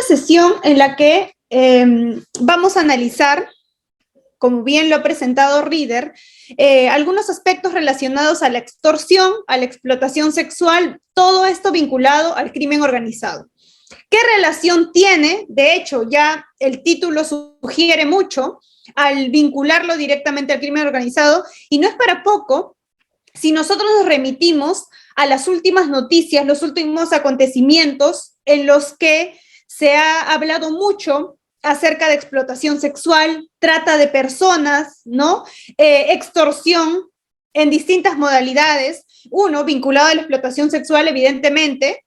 sesión en la que vamos a analizar, como bien lo ha presentado Reader, algunos aspectos relacionados a la extorsión, a la explotación sexual, todo esto vinculado al crimen organizado. ¿Qué relación tiene? De hecho, ya el título sugiere mucho al vincularlo directamente al crimen organizado, y no es para poco si nosotros nos remitimos a las últimas noticias, los últimos acontecimientos en los que se ha hablado mucho acerca de explotación sexual, trata de personas, ¿no? Extorsión en distintas modalidades, uno vinculado a la explotación sexual, evidentemente,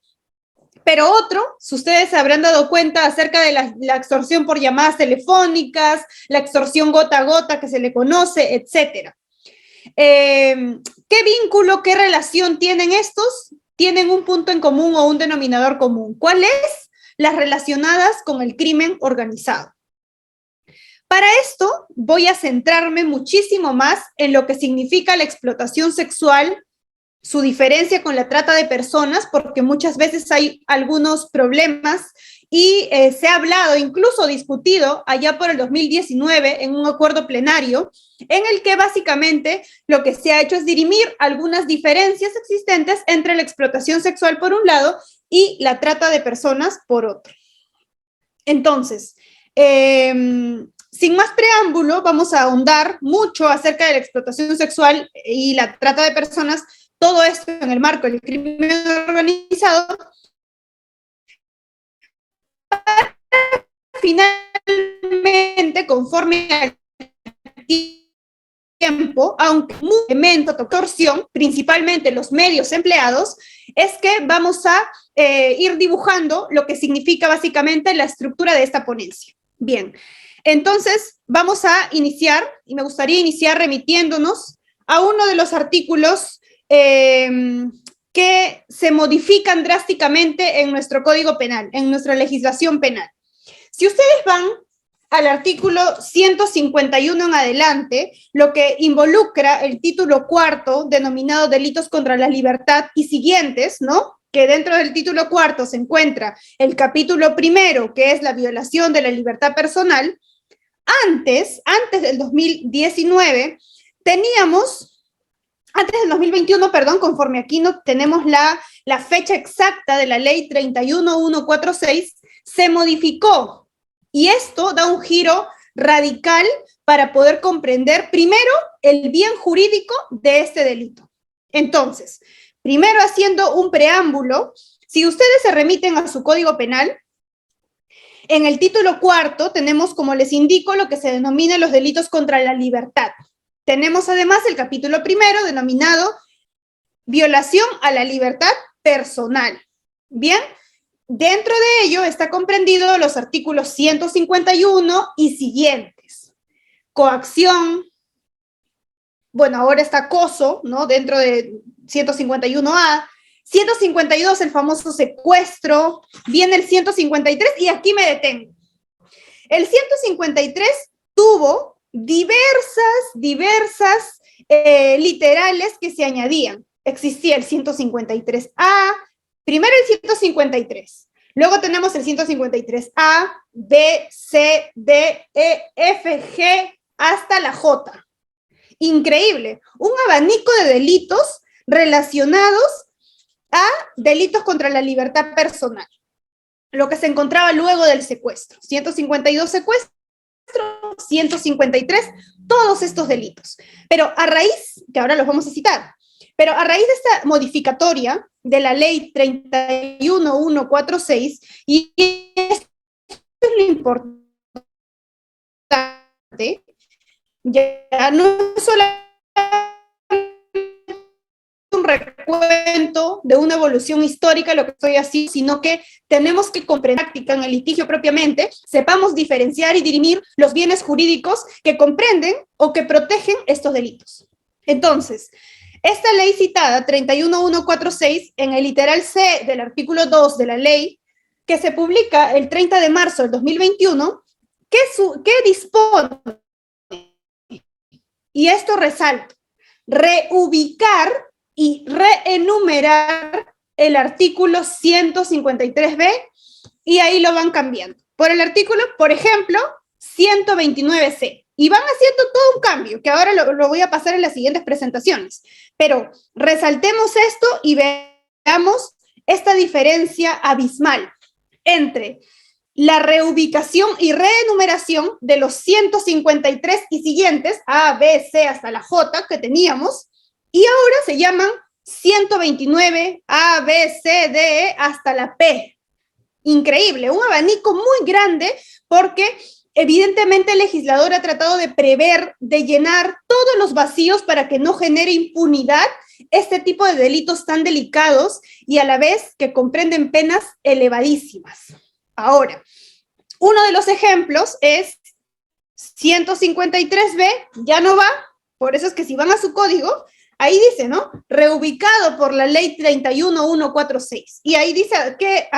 pero otro, si ustedes se habrán dado cuenta acerca de la extorsión por llamadas telefónicas, la extorsión gota a gota que se le conoce, etcétera. ¿Qué vínculo, qué relación tienen estos? Tienen un punto en común o un denominador común. ¿Cuál es? Las relacionadas con el crimen organizado. Para esto voy a centrarme muchísimo más en lo que significa la explotación sexual, su diferencia con la trata de personas, porque muchas veces hay algunos problemas y se ha hablado, incluso discutido allá por el 2019 en un acuerdo plenario, en el que básicamente lo que se ha hecho es dirimir algunas diferencias existentes entre la explotación sexual por un lado y la trata de personas por otro. Entonces, sin más preámbulo, vamos a ahondar mucho acerca de la explotación sexual y la trata de personas, todo esto en el marco del crimen organizado, para finalmente, conforme al tiempo, aunque un elemento de extorsión, principalmente los medios empleados, es que vamos a ir dibujando lo que significa básicamente la estructura de esta ponencia. Bien, entonces vamos a iniciar, y me gustaría iniciar remitiéndonos a uno de los artículos que se modifican drásticamente en nuestro Código Penal, en nuestra legislación penal. Si ustedes van al artículo 151 en adelante, lo que involucra el título cuarto, denominado Delitos contra la Libertad y siguientes, ¿no? Que dentro del título cuarto se encuentra el capítulo primero, que es la violación de la libertad personal. Antes del 2019, antes del 2021, perdón, conforme aquí no tenemos la fecha exacta de la ley 31146, se modificó. Y esto da un giro radical para poder comprender, primero, el bien jurídico de este delito. Entonces, primero haciendo un preámbulo, si ustedes se remiten a su Código Penal, en el título cuarto tenemos, como les indico, lo que se denomina los delitos contra la libertad. Tenemos además el capítulo primero denominado violación a la libertad personal. Bien, dentro de ello está comprendido los artículos 151 y siguientes. Coacción, bueno, ahora está acoso, ¿no? Dentro de 151A. 152, el famoso secuestro. Viene el 153 y aquí me detengo. El 153 tuvo diversas literales que se añadían. Existía el 153A, primero el 153, luego tenemos el 153A, B, C, D, E, F, G, hasta la J. Increíble, un abanico de delitos relacionados a delitos contra la libertad personal. Lo que se encontraba luego del secuestro, 152 secuestro, 153, todos estos delitos. Pero a raíz, que ahora los vamos a citar, pero a raíz de esta modificatoria de la ley 31146, y esto es lo importante, ya no solamente un recuento de una evolución histórica, lo que estoy haciendo, sino que tenemos que comprender práctica en el litigio propiamente, sepamos diferenciar y dirimir los bienes jurídicos que comprenden o que protegen estos delitos. Entonces, esta ley citada, 31146, en el literal C del artículo 2 de la ley, que se publica el 30 de marzo del 2021, ¿qué dispone? Y esto resalto, reubicar y reenumerar el artículo 153b y ahí lo van cambiando. Por el artículo, por ejemplo, 129C. Y van haciendo todo un cambio, que ahora lo voy a pasar en las siguientes presentaciones. Pero resaltemos esto y veamos esta diferencia abismal entre la reubicación y reenumeración de los 153 y siguientes, A, B, C hasta la J que teníamos, y ahora se llaman 129, A, B, C, D, E hasta la P. Increíble, un abanico muy grande porque evidentemente el legislador ha tratado de prever, de llenar todos los vacíos para que no genere impunidad este tipo de delitos tan delicados y a la vez que comprenden penas elevadísimas. Ahora, uno de los ejemplos es 153B, ya no va, por eso es que si van a su código, ahí dice, ¿no? Reubicado por la ley 31146. Y ahí dice a qué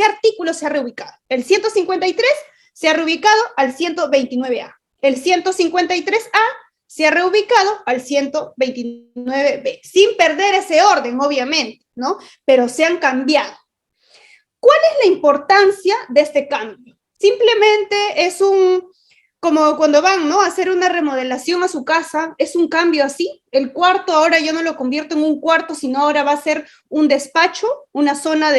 artículo se ha reubicado. El 153 se ha reubicado al 129A. El 153A se ha reubicado al 129B, sin perder ese orden, obviamente, ¿no? Pero se han cambiado. ¿Cuál es la importancia de este cambio? Simplemente es como cuando van, ¿no?, a hacer una remodelación a su casa, es un cambio así. El cuarto ahora yo no lo convierto en un cuarto, sino ahora va a ser un despacho, una zona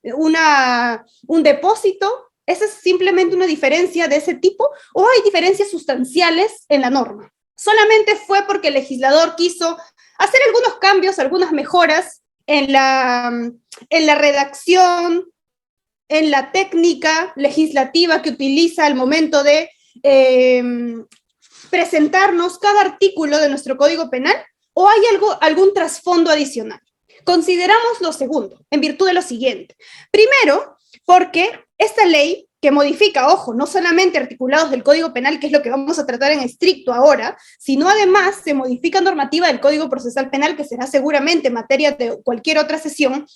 un depósito. ¿Esa es simplemente una diferencia de ese tipo o hay diferencias sustanciales en la norma? Solamente fue porque el legislador quiso hacer algunos cambios, algunas mejoras en la redacción, en la técnica legislativa que utiliza al momento de presentarnos cada artículo de nuestro Código Penal, o hay algún trasfondo adicional. Consideramos lo segundo, en virtud de lo siguiente. Primero, porque esta ley que modifica, ojo, no solamente articulados del Código Penal, que es lo que vamos a tratar en estricto ahora, sino además se modifica normativa del Código Procesal Penal, que será seguramente materia de cualquier otra sesión,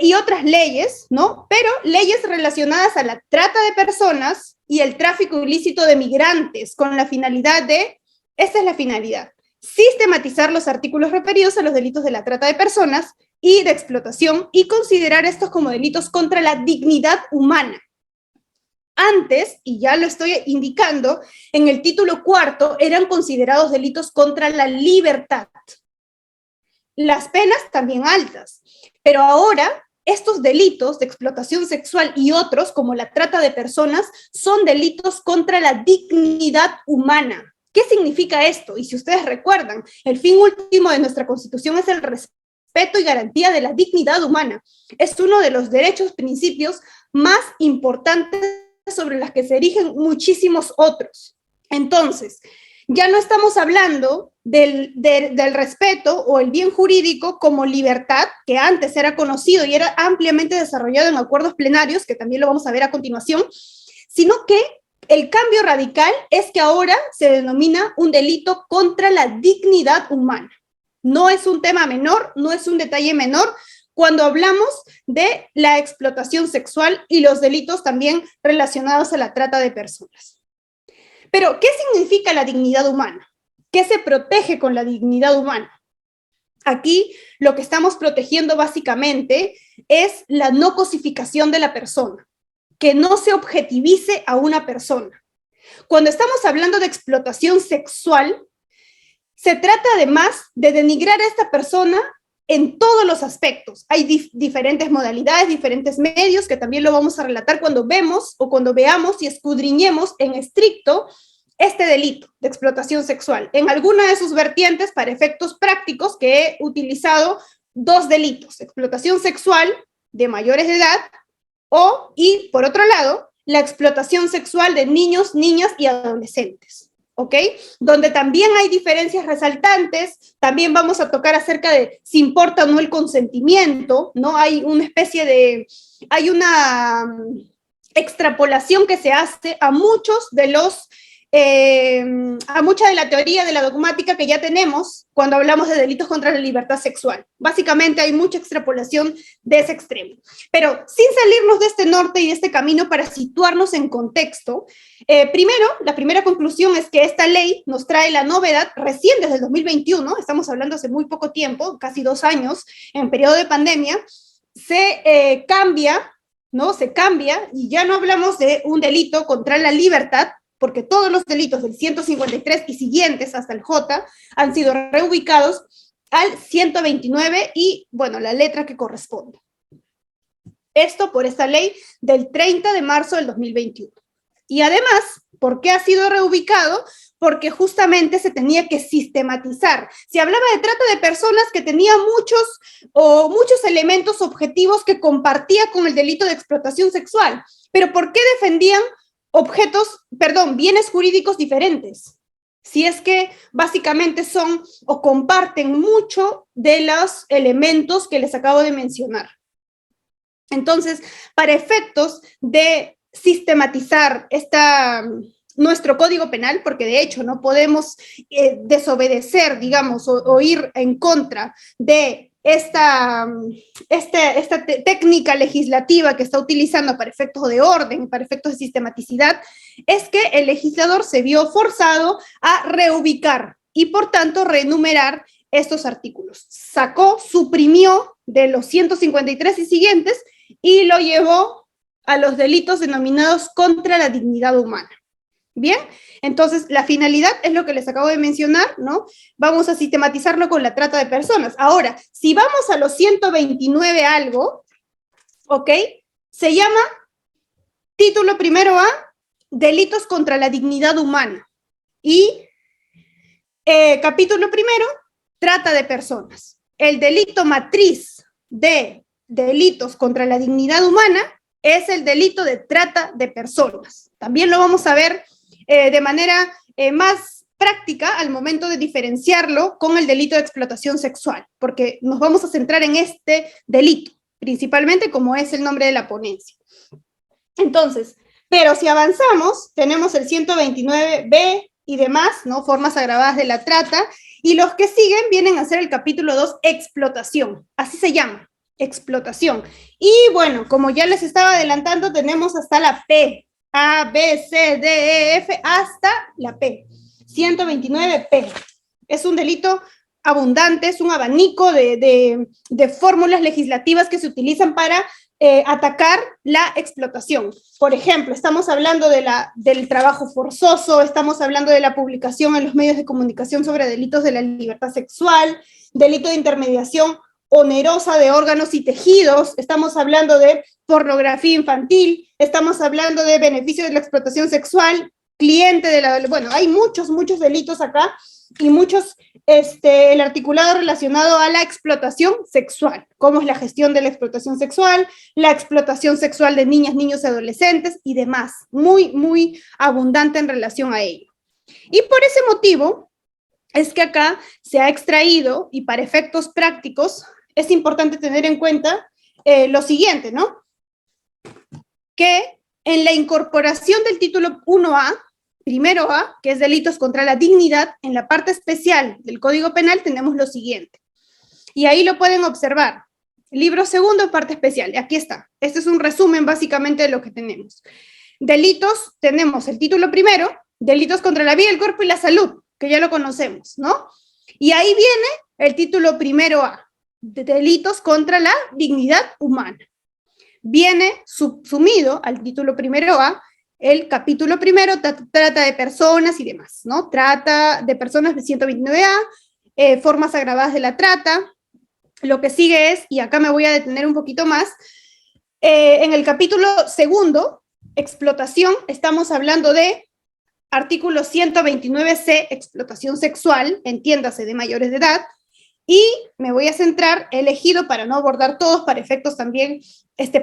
y otras leyes, ¿no? Pero leyes relacionadas a la trata de personas y el tráfico ilícito de migrantes, con la finalidad esta es la finalidad, sistematizar los artículos referidos a los delitos de la trata de personas y de explotación y considerar estos como delitos contra la dignidad humana. Antes, y ya lo estoy indicando, en el título cuarto eran considerados delitos contra la libertad. Las penas también altas, pero ahora estos delitos de explotación sexual y otros, como la trata de personas, son delitos contra la dignidad humana. ¿Qué significa esto? Y si ustedes recuerdan, el fin último de nuestra Constitución es el respeto y garantía de la dignidad humana. Es uno de los derechos, principios más importantes sobre los que se erigen muchísimos otros. Entonces, ya no estamos hablando del respeto o el bien jurídico como libertad, que antes era conocido y era ampliamente desarrollado en acuerdos plenarios, que también lo vamos a ver a continuación, sino que el cambio radical es que ahora se denomina un delito contra la dignidad humana. No es un tema menor, no es un detalle menor, cuando hablamos de la explotación sexual y los delitos también relacionados a la trata de personas. Pero, ¿qué significa la dignidad humana? ¿Qué se protege con la dignidad humana? Aquí lo que estamos protegiendo básicamente es la no cosificación de la persona, que no se objetivice a una persona. Cuando estamos hablando de explotación sexual, se trata además de denigrar a esta persona en todos los aspectos. Hay diferentes modalidades, diferentes medios, que también lo vamos a relatar cuando vemos o cuando veamos y escudriñemos en estricto este delito de explotación sexual. En alguna de sus vertientes, para efectos prácticos, que he utilizado dos delitos: explotación sexual de mayores de edad y, por otro lado, la explotación sexual de niños, niñas y adolescentes. ¿Ok? Donde también hay diferencias resaltantes, también vamos a tocar acerca de si importa o no el consentimiento, ¿no? Hay una extrapolación que se hace a mucha de la teoría de la dogmática que ya tenemos cuando hablamos de delitos contra la libertad sexual. Básicamente hay mucha extrapolación de ese extremo. Pero sin salirnos de este norte y de este camino, para situarnos en contexto, primero, la primera conclusión es que esta ley nos trae la novedad recién desde el 2021, estamos hablando hace muy poco tiempo, casi 2 años, en periodo de pandemia, se cambia ¿no? Se cambia y ya no hablamos de un delito contra la libertad, porque todos los delitos del 153 y siguientes hasta el J han sido reubicados al 129 y, bueno, la letra que corresponde. Esto por esta ley del 30 de marzo del 2021. Y además, ¿por qué ha sido reubicado? Porque justamente se tenía que sistematizar. Se hablaba de trata de personas que tenían muchos elementos objetivos que compartía con el delito de explotación sexual. Pero ¿por qué defendían bienes jurídicos diferentes? Si es que básicamente son o comparten mucho de los elementos que les acabo de mencionar. Entonces, para efectos de sistematizar nuestro Código Penal, porque de hecho no podemos desobedecer, digamos, o ir en contra de esta técnica legislativa que está utilizando para efectos de orden, para efectos de sistematicidad, es que el legislador se vio forzado a reubicar y por tanto reenumerar estos artículos. Suprimió de los 153 y siguientes y lo llevó a los delitos denominados contra la dignidad humana. Bien, entonces la finalidad es lo que les acabo de mencionar, ¿no? Vamos a sistematizarlo con la trata de personas. Ahora, si vamos a los 129 algo, ¿ok? Se llama título primero A, delitos contra la dignidad humana. Y capítulo primero, trata de personas. El delito matriz de delitos contra la dignidad humana es el delito de trata de personas. También lo vamos a ver de manera más práctica al momento de diferenciarlo con el delito de explotación sexual, porque nos vamos a centrar en este delito, principalmente como es el nombre de la ponencia. Entonces, pero si avanzamos, tenemos el 129b y demás, ¿no? Formas agravadas de la trata, y los que siguen vienen a ser el capítulo 2, explotación, así se llama. Explotación. Y bueno, como ya les estaba adelantando, tenemos hasta la P. A, B, C, D, E, F, hasta la P. 129P. Es un delito abundante, es un abanico de fórmulas legislativas que se utilizan para atacar la explotación. Por ejemplo, estamos hablando del trabajo forzoso, estamos hablando de la publicación en los medios de comunicación sobre delitos de la libertad sexual, delito de intermediación onerosa de órganos y tejidos, estamos hablando de pornografía infantil, estamos hablando de beneficio de la explotación sexual, bueno, hay muchos delitos acá y el articulado relacionado a la explotación sexual, como es la gestión de la explotación sexual, la explotación sexual de niñas, niños y adolescentes y demás, muy abundante en relación a ello. Y por ese motivo es que acá se ha extraído, y para efectos prácticos, es importante tener en cuenta lo siguiente, ¿no? Que en la incorporación del título 1A, primero A, que es delitos contra la dignidad, en la parte especial del Código Penal tenemos lo siguiente. Y ahí lo pueden observar. Libro segundo, parte especial. Aquí está. Este es un resumen básicamente de lo que tenemos. Delitos, tenemos el título primero, delitos contra la vida, el cuerpo y la salud, que ya lo conocemos, ¿no? Y ahí viene el título primero A, de delitos contra la dignidad humana. Viene subsumido al título primero A el capítulo primero, trata de personas y demás, ¿no? Trata de personas de 129A, formas agravadas de la trata. Lo que sigue es, y acá me voy a detener un poquito más, en el capítulo segundo, explotación, estamos hablando de artículo 129C, explotación sexual, entiéndase, de mayores de edad, y me voy a centrar, elegido para no abordar todos, para efectos también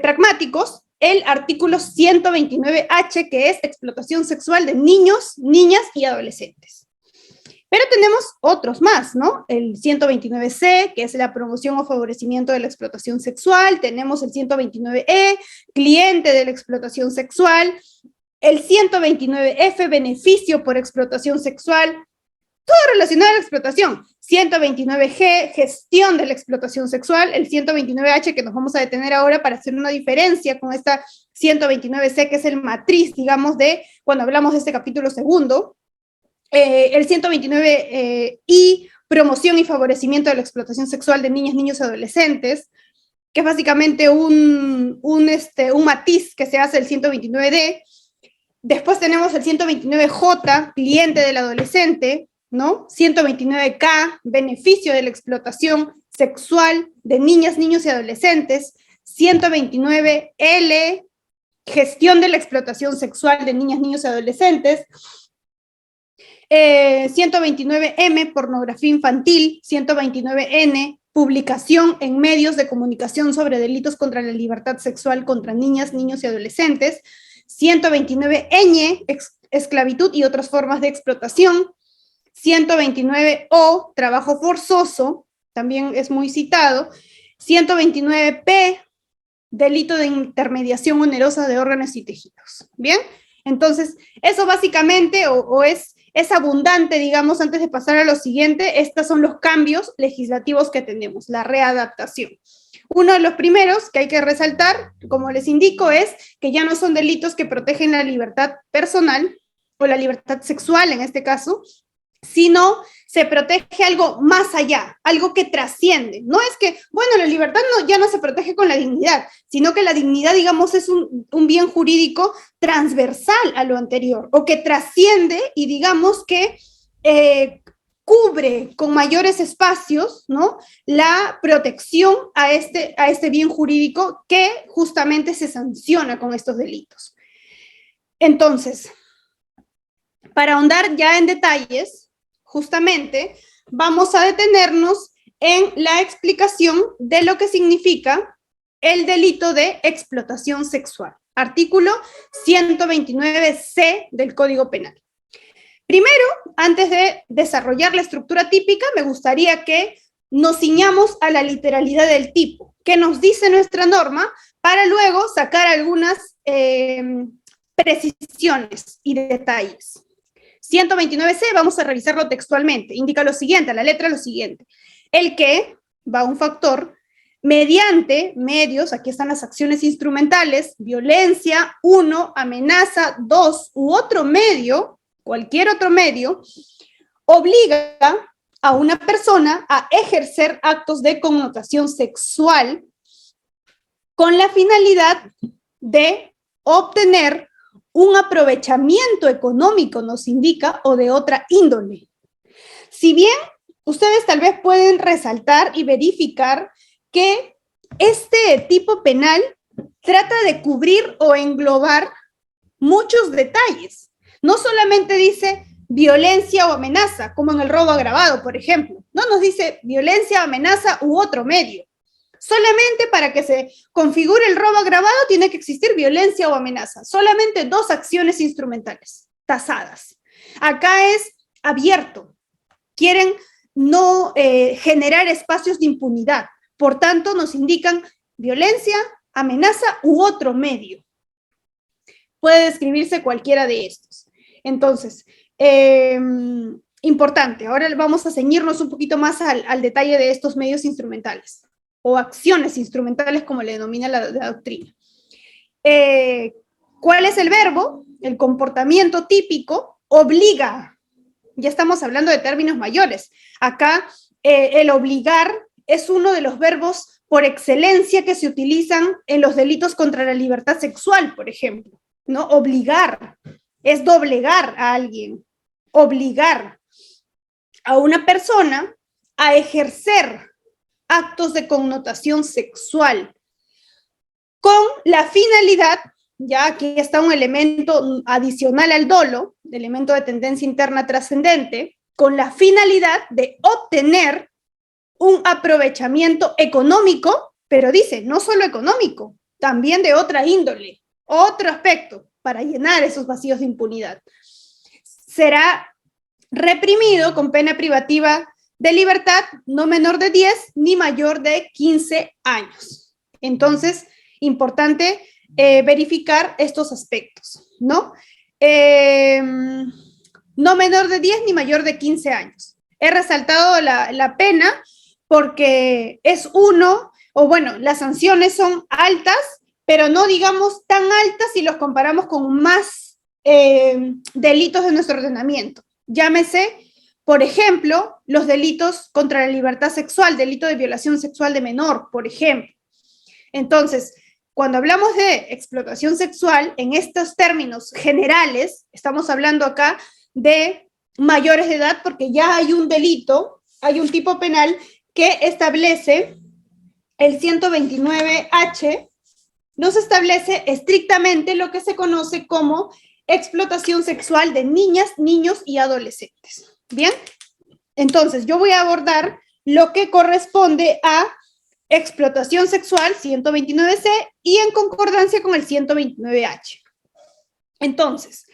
pragmáticos, el artículo 129H, que es explotación sexual de niños, niñas y adolescentes. Pero tenemos otros más, ¿no? El 129C, que es la promoción o favorecimiento de la explotación sexual, tenemos el 129E, cliente de la explotación sexual, el 129F, beneficio por explotación sexual, todo relacionado a la explotación. 129G, gestión de la explotación sexual, el 129H, que nos vamos a detener ahora para hacer una diferencia con esta 129C, que es el matriz, digamos, de cuando hablamos de este capítulo segundo, el 129I, promoción y favorecimiento de la explotación sexual de niñas, niños y adolescentes, que es básicamente un matiz que se hace del 129D. Después tenemos el 129J, cliente del adolescente, ¿no? 129K, beneficio de la explotación sexual de niñas, niños y adolescentes. 129L, gestión de la explotación sexual de niñas, niños y adolescentes. 129M, pornografía infantil. 129N, publicación en medios de comunicación sobre delitos contra la libertad sexual contra niñas, niños y adolescentes. 129Ñ, esclavitud y otras formas de explotación. 129O, trabajo forzoso, también es muy citado. 129P, delito de intermediación onerosa de órganos y tejidos. ¿Bien? Entonces, eso básicamente, es abundante, digamos, antes de pasar a lo siguiente, estos son los cambios legislativos que tenemos, la readaptación. Uno de los primeros que hay que resaltar, como les indico, es que ya no son delitos que protegen la libertad personal o la libertad sexual en este caso, sino se protege algo más allá, algo que trasciende. No es que, bueno, la libertad ya no se protege con la dignidad, sino que la dignidad, digamos, es un bien jurídico transversal a lo anterior, o que trasciende y digamos que cubre con mayores espacios, ¿no?, la protección a este bien jurídico que justamente se sanciona con estos delitos. Entonces, para ahondar ya en detalles, justamente vamos a detenernos en la explicación de lo que significa el delito de explotación sexual. Artículo 129C del Código Penal. Primero, antes de desarrollar la estructura típica, me gustaría que nos ciñamos a la literalidad del tipo, que nos dice nuestra norma, para luego sacar algunas precisiones y detalles. 129C, vamos a revisarlo textualmente, indica lo siguiente, a la letra lo siguiente: el que, va un factor, mediante medios, aquí están las acciones instrumentales, violencia, 1, amenaza, 2, u otro medio, cualquier otro medio, obliga a una persona a ejercer actos de connotación sexual con la finalidad de obtener un aprovechamiento económico, nos indica, o de otra índole. Si bien ustedes tal vez pueden resaltar y verificar que este tipo penal trata de cubrir o englobar muchos detalles. No solamente dice violencia o amenaza, como en el robo agravado, por ejemplo. No nos dice violencia, amenaza u otro medio. Solamente para que se configure el robo agravado tiene que existir violencia o amenaza. Solamente 2 acciones instrumentales tasadas. Acá es abierto. Quieren no generar espacios de impunidad. Por tanto, nos indican violencia, amenaza u otro medio. Puede describirse cualquiera de estos. Entonces, importante, ahora vamos a ceñirnos un poquito más al detalle de estos medios instrumentales, o acciones instrumentales, como le denomina la doctrina. ¿Cuál es el verbo? El comportamiento típico obliga. Ya estamos hablando de términos mayores. Acá, el obligar es uno de los verbos por excelencia que se utilizan en los delitos contra la libertad sexual, por ejemplo, ¿no? Obligar es doblegar a alguien, obligar a una persona a ejercer actos de connotación sexual con la finalidad, ya aquí está un elemento adicional al dolo, elemento de tendencia interna trascendente, con la finalidad de obtener un aprovechamiento económico, pero dice, no solo económico, también de otra índole, otro aspecto, para llenar esos vacíos de impunidad. Será reprimido con pena privativa de libertad no menor de 10 ni mayor de 15 años. Entonces, importante verificar estos aspectos, ¿no? No menor de 10 ni mayor de 15 años. He resaltado la pena porque es uno, o bueno, las sanciones son altas, pero no digamos tan altas si los comparamos con más delitos de nuestro ordenamiento. Llámese, por ejemplo, los delitos contra la libertad sexual, delito de violación sexual de menor, por ejemplo. Entonces, cuando hablamos de explotación sexual, en estos términos generales, estamos hablando acá de mayores de edad porque ya hay un delito, hay un tipo penal que establece el 129H, nos establece estrictamente lo que se conoce como explotación sexual de niñas, niños y adolescentes. ¿Bien? Entonces, yo voy a abordar lo que corresponde a explotación sexual 129C y en concordancia con el 129H. Entonces,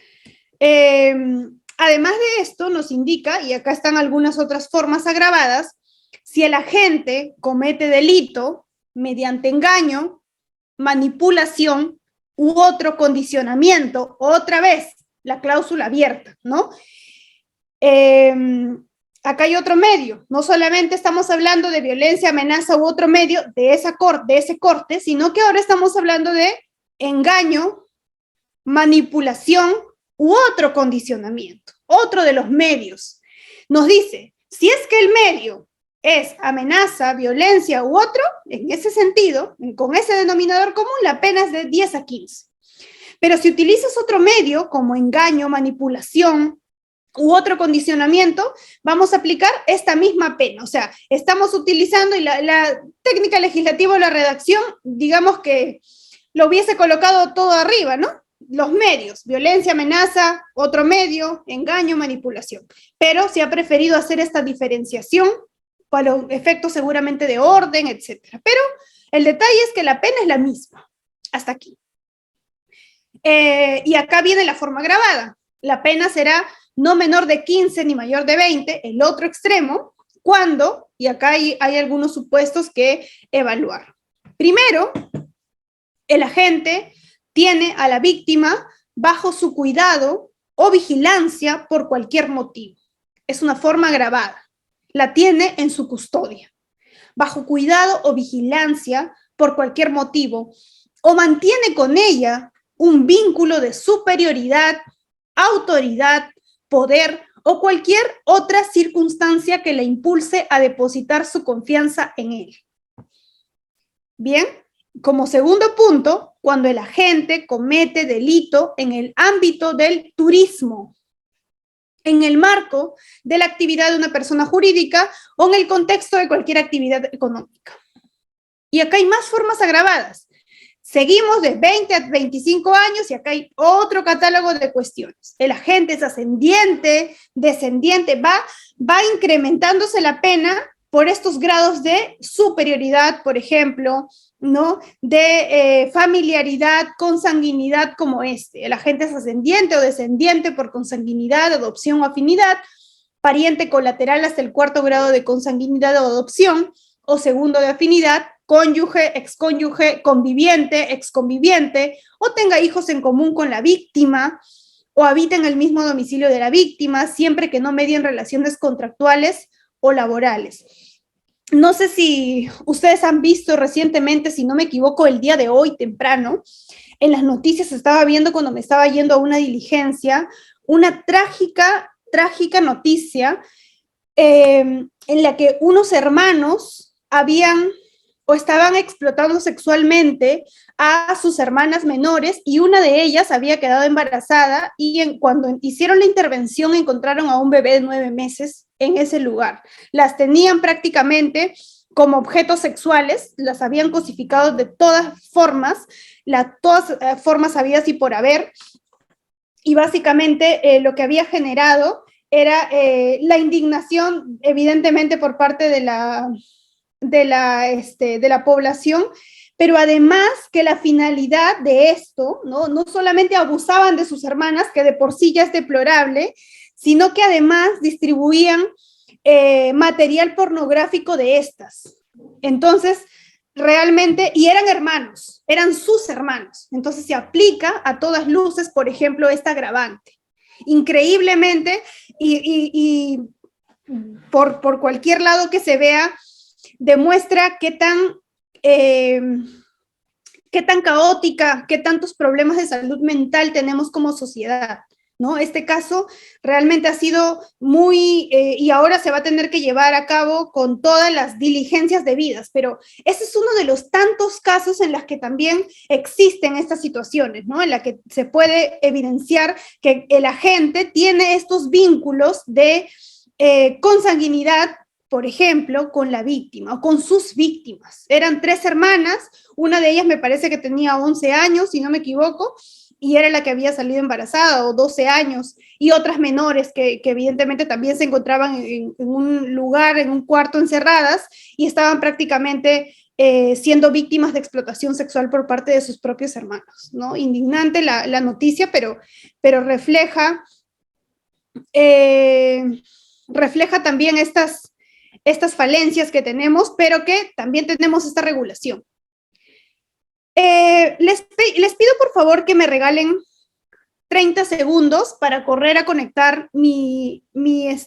además de esto, nos indica, y acá están algunas otras formas agravadas, si el agente comete delito mediante engaño, manipulación u otro condicionamiento, otra vez, la cláusula abierta, ¿no? Acá hay otro medio, no solamente estamos hablando de violencia, amenaza u otro medio de ese corte, sino que ahora estamos hablando de engaño, manipulación u otro condicionamiento, otro de los medios. Nos dice, si es que el medio es amenaza, violencia u otro, en ese sentido, con ese denominador común, la pena es de 10 a 15. Pero si utilizas otro medio como engaño, manipulación u otro condicionamiento, vamos a aplicar esta misma pena. O sea, estamos utilizando, y la técnica legislativa o la redacción, digamos que lo hubiese colocado todo arriba, ¿no? Los medios, violencia, amenaza, otro medio, engaño, manipulación. Pero se ha preferido hacer esta diferenciación para efectos seguramente de orden, etcétera. Pero el detalle es que la pena es la misma. Hasta aquí. Y acá viene la forma agravada. La pena será no menor de 15 ni mayor de 20, el otro extremo, cuando, y acá hay algunos supuestos que evaluar. Primero, el agente tiene a la víctima bajo su cuidado o vigilancia por cualquier motivo. Es una forma agravada. La tiene en su custodia, bajo cuidado o vigilancia por cualquier motivo, o mantiene con ella un vínculo de superioridad, autoridad, poder o cualquier otra circunstancia que le impulse a depositar su confianza en él. Bien, como segundo punto, cuando el agente comete delito en el ámbito del turismo, en el marco de la actividad de una persona jurídica o en el contexto de cualquier actividad económica. Y acá hay más formas agravadas. Seguimos de 20 a 25 años y acá hay otro catálogo de cuestiones. El agente es ascendiente, descendiente, va incrementándose la pena por estos grados de superioridad, por ejemplo, ¿no? De familiaridad, consanguinidad como este. El agente es ascendiente o descendiente por consanguinidad, adopción o afinidad, pariente colateral hasta el 4º grado de consanguinidad o adopción, o segundo de afinidad, cónyuge, excónyuge, conviviente, exconviviente, o tenga hijos en común con la víctima, o habita en el mismo domicilio de la víctima, siempre que no medien relaciones contractuales o laborales. No sé si ustedes han visto recientemente, si no me equivoco, el día de hoy temprano, en las noticias estaba viendo cuando me estaba yendo a una diligencia, una trágica noticia en la que unos hermanos habían o estaban explotando sexualmente a sus hermanas menores y una de ellas había quedado embarazada y cuando hicieron la intervención encontraron a un bebé de 9 meses en ese lugar. Las tenían prácticamente como objetos sexuales, las habían cosificado de todas formas, formas habidas y por haber, y básicamente lo que había generado era la indignación, evidentemente, por parte de la población, pero además que la finalidad de esto, no solamente abusaban de sus hermanas, que de por sí ya es deplorable, sino que además distribuían material pornográfico de estas. Entonces, realmente, y eran hermanos, eran sus hermanos, entonces se aplica a todas luces, por ejemplo, esta agravante. Increíblemente, y por cualquier lado que se vea, demuestra qué tan caótica, qué tantos problemas de salud mental tenemos como sociedad, ¿no? Este caso realmente ha sido muy, y ahora se va a tener que llevar a cabo con todas las diligencias debidas, pero ese es uno de los tantos casos en los que también existen estas situaciones, ¿no? En la que se puede evidenciar que el agente tiene estos vínculos de consanguinidad, por ejemplo, con la víctima o con sus víctimas. Eran 3 hermanas, una de ellas me parece que tenía 11 años, si no me equivoco, y era la que había salido embarazada, o 12 años, y otras menores que evidentemente también se encontraban en un lugar, en un cuarto encerradas, y estaban prácticamente siendo víctimas de explotación sexual por parte de sus propios hermanos, ¿no? Indignante la noticia, pero refleja también estas falencias que tenemos, pero que también tenemos esta regulación. Les pido por favor que me regalen 30 segundos para correr a conectar mi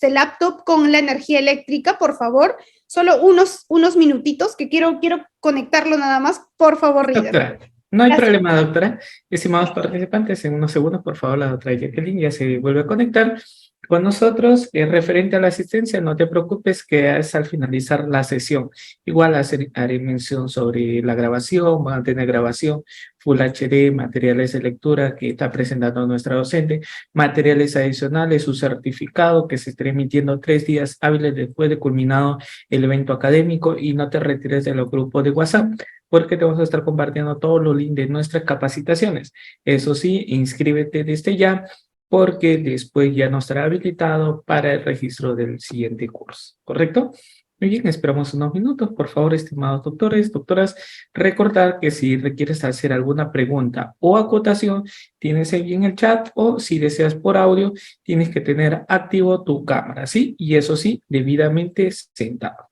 laptop con la energía eléctrica, por favor. Solo unos minutitos, que quiero conectarlo nada más. Por favor, Reader. Doctora, no hay Gracias. problema, doctora. Estimados participantes, en unos segundos, por favor, la doctora Jacqueline ya se vuelve a conectar con nosotros. Referente a la asistencia, no te preocupes, que es al finalizar la sesión. Igual haré mención sobre la grabación, van a tener grabación Full HD, materiales de lectura que está presentando nuestra docente, materiales adicionales, su certificado que se estará emitiendo 3 días hábiles después de culminado el evento académico, y no te retires de los grupos de WhatsApp, porque te vamos a estar compartiendo todos los links de nuestras capacitaciones. Eso sí, inscríbete desde ya, porque después ya no estará habilitado para el registro del siguiente curso, ¿correcto? Muy bien, esperamos unos minutos. Por favor, estimados doctores, doctoras, recordar que si requieres hacer alguna pregunta o acotación, tienes ahí en el chat, o si deseas por audio, tienes que tener activo tu cámara, ¿sí? Y eso sí, debidamente sentado.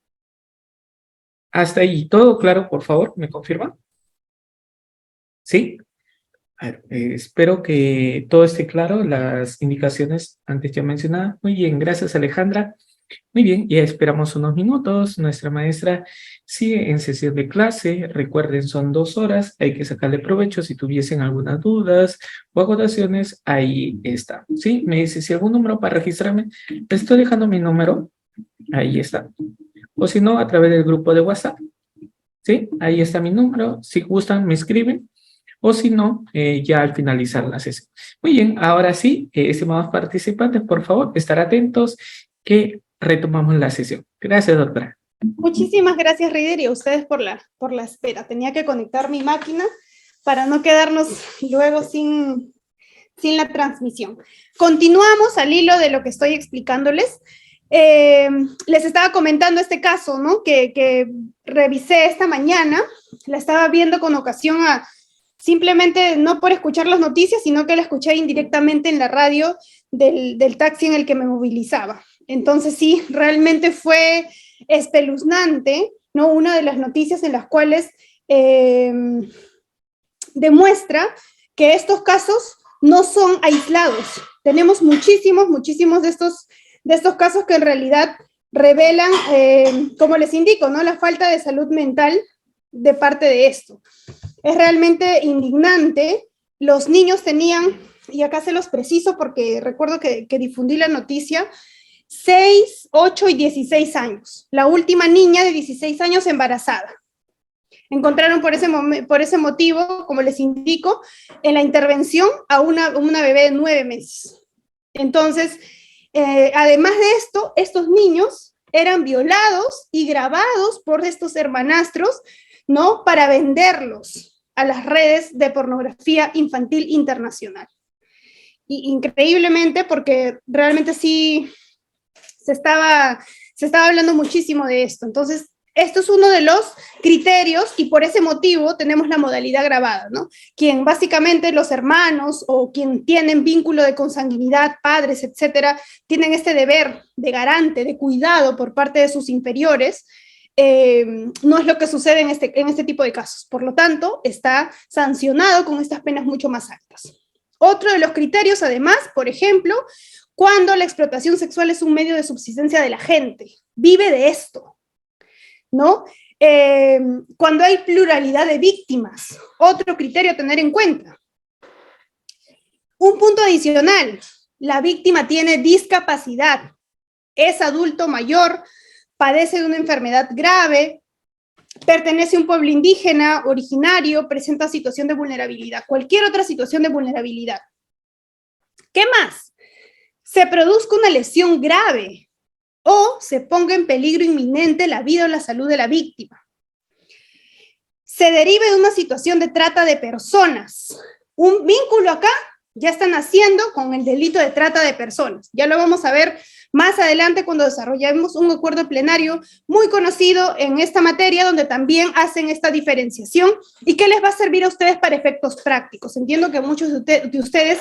Hasta ahí, ¿todo claro? Por favor, ¿me confirman? ¿Sí? A ver, espero que todo esté claro, las indicaciones antes ya mencionadas. Muy bien, gracias Alejandra. Muy bien, ya esperamos unos minutos. Nuestra maestra sigue en sesión de clase. Recuerden, son 2 horas, hay que sacarle provecho. Si tuviesen algunas dudas o acotaciones, ahí está. ¿Sí? Me dice si algún número para registrarme. Les estoy dejando mi número. Ahí está. O si no, a través del grupo de WhatsApp. ¿Sí? Ahí está mi número. Si gustan, me escriben. O si no, ya al finalizar la sesión. Muy bien, ahora sí, estimados participantes, por favor, estar atentos que retomamos la sesión. Gracias, doctora. Muchísimas gracias, Reader, y a ustedes por la espera. Tenía que conectar mi máquina para no quedarnos luego sin la transmisión. Continuamos al hilo de lo que estoy explicándoles. Les estaba comentando este caso, ¿no? Que revisé esta mañana. La estaba viendo con ocasión a, simplemente no por escuchar las noticias, sino que la escuché indirectamente en la radio del taxi en el que me movilizaba. Entonces sí, realmente fue espeluznante, ¿no? Una de las noticias en las cuales demuestra que estos casos no son aislados. Tenemos muchísimos de estos casos que en realidad revelan, como les indico, ¿no? La falta de salud mental de parte de esto. Es realmente indignante. Los niños tenían, y acá se los preciso porque recuerdo que difundí la noticia, 6, 8 y 16 años. La última niña de 16 años embarazada. Encontraron por ese motivo, como les indico, en la intervención a una bebé de 9 meses. Entonces, además de esto, estos niños eran violados y grabados por estos hermanastros, ¿no? Para venderlos a las redes de pornografía infantil internacional. Y increíblemente, porque realmente sí se estaba hablando muchísimo de esto. Entonces, esto es uno de los criterios y por ese motivo tenemos la modalidad grabada, ¿no? Quien básicamente los hermanos o quien tienen vínculo de consanguinidad, padres, etcétera, tienen este deber de garante, de cuidado por parte de sus inferiores. No es lo que sucede en este tipo de casos. Por lo tanto, está sancionado con estas penas mucho más altas. Otro de los criterios, además, por ejemplo, cuando la explotación sexual es un medio de subsistencia de la gente, vive de esto, ¿no? Cuando hay pluralidad de víctimas, otro criterio a tener en cuenta. Un punto adicional, la víctima tiene discapacidad, es adulto mayor, padece de una enfermedad grave, pertenece a un pueblo indígena, originario, presenta situación de vulnerabilidad, cualquier otra situación de vulnerabilidad. ¿Qué más? Se produzca una lesión grave o se ponga en peligro inminente la vida o la salud de la víctima. Se derive de una situación de trata de personas. Un vínculo acá ya están haciendo con el delito de trata de personas. Ya lo vamos a ver más adelante cuando desarrollemos un acuerdo plenario muy conocido en esta materia, donde también hacen esta diferenciación y que les va a servir a ustedes para efectos prácticos. Entiendo que muchos de ustedes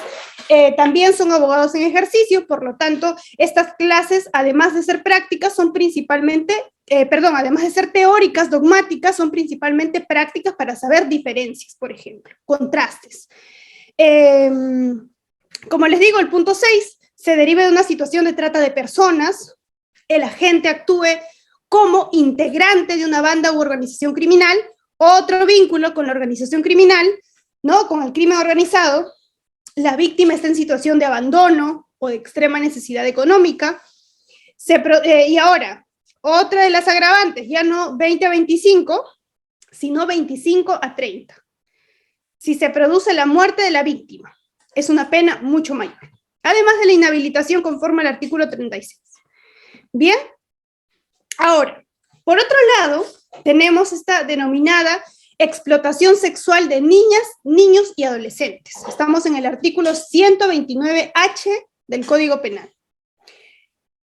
también son abogados en ejercicio, por lo tanto, estas clases, además de ser prácticas, son principalmente, además de ser teóricas, dogmáticas, son principalmente prácticas para saber diferencias, por ejemplo, contrastes. Como les digo, el punto 6 se deriva de una situación de trata de personas, el agente actúe como integrante de una banda u organización criminal, otro vínculo con la organización criminal, ¿no? Con el crimen organizado, la víctima está en situación de abandono o de extrema necesidad económica, y ahora, otra de las agravantes, ya no 20 a 25, sino 25 a 30. Si se produce la muerte de la víctima, es una pena mucho mayor, además de la inhabilitación conforme al artículo 36. Bien, ahora, por otro lado, tenemos esta denominada explotación sexual de niñas, niños y adolescentes. Estamos en el artículo 129H del Código Penal.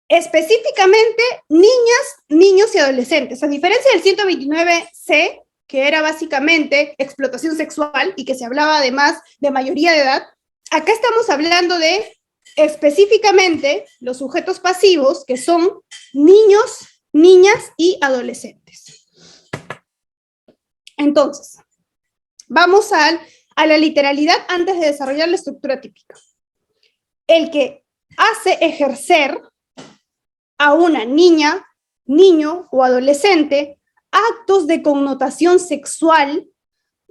Específicamente, niñas, niños y adolescentes. A diferencia del 129C, que era básicamente explotación sexual y que se hablaba además de mayoría de edad, acá estamos hablando de específicamente los sujetos pasivos, que son niños, niñas y adolescentes. Entonces, vamos a la literalidad antes de desarrollar la estructura típica. El que hace ejercer a una niña, niño o adolescente actos de connotación sexual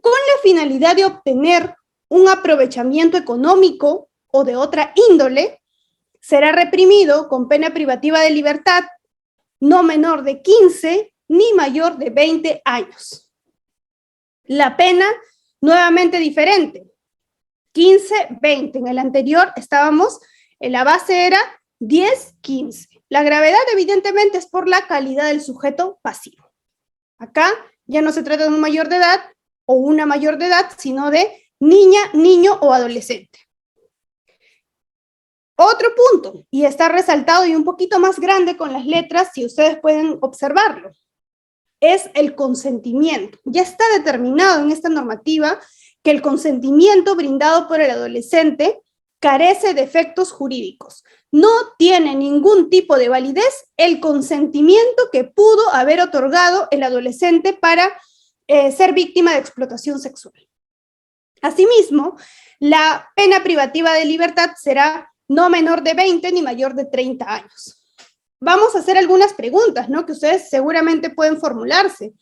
con la finalidad de obtener un aprovechamiento económico o de otra índole, será reprimido con pena privativa de libertad no menor de 15 ni mayor de 20 años. La pena, nuevamente diferente, 15, 20. En el anterior estábamos, en la base era 10, 15. La gravedad evidentemente es por la calidad del sujeto pasivo. Acá ya no se trata de un mayor de edad o una mayor de edad, sino de niña, niño o adolescente. Otro punto, y está resaltado y un poquito más grande con las letras, si ustedes pueden observarlo, es el consentimiento. Ya está determinado en esta normativa que el consentimiento brindado por el adolescente carece de efectos jurídicos. No tiene ningún tipo de validez el consentimiento que pudo haber otorgado el adolescente para ser víctima de explotación sexual. Asimismo, la pena privativa de libertad será no menor de 20 ni mayor de 30 años. Vamos a hacer algunas preguntas, ¿no? Que ustedes seguramente pueden formularse.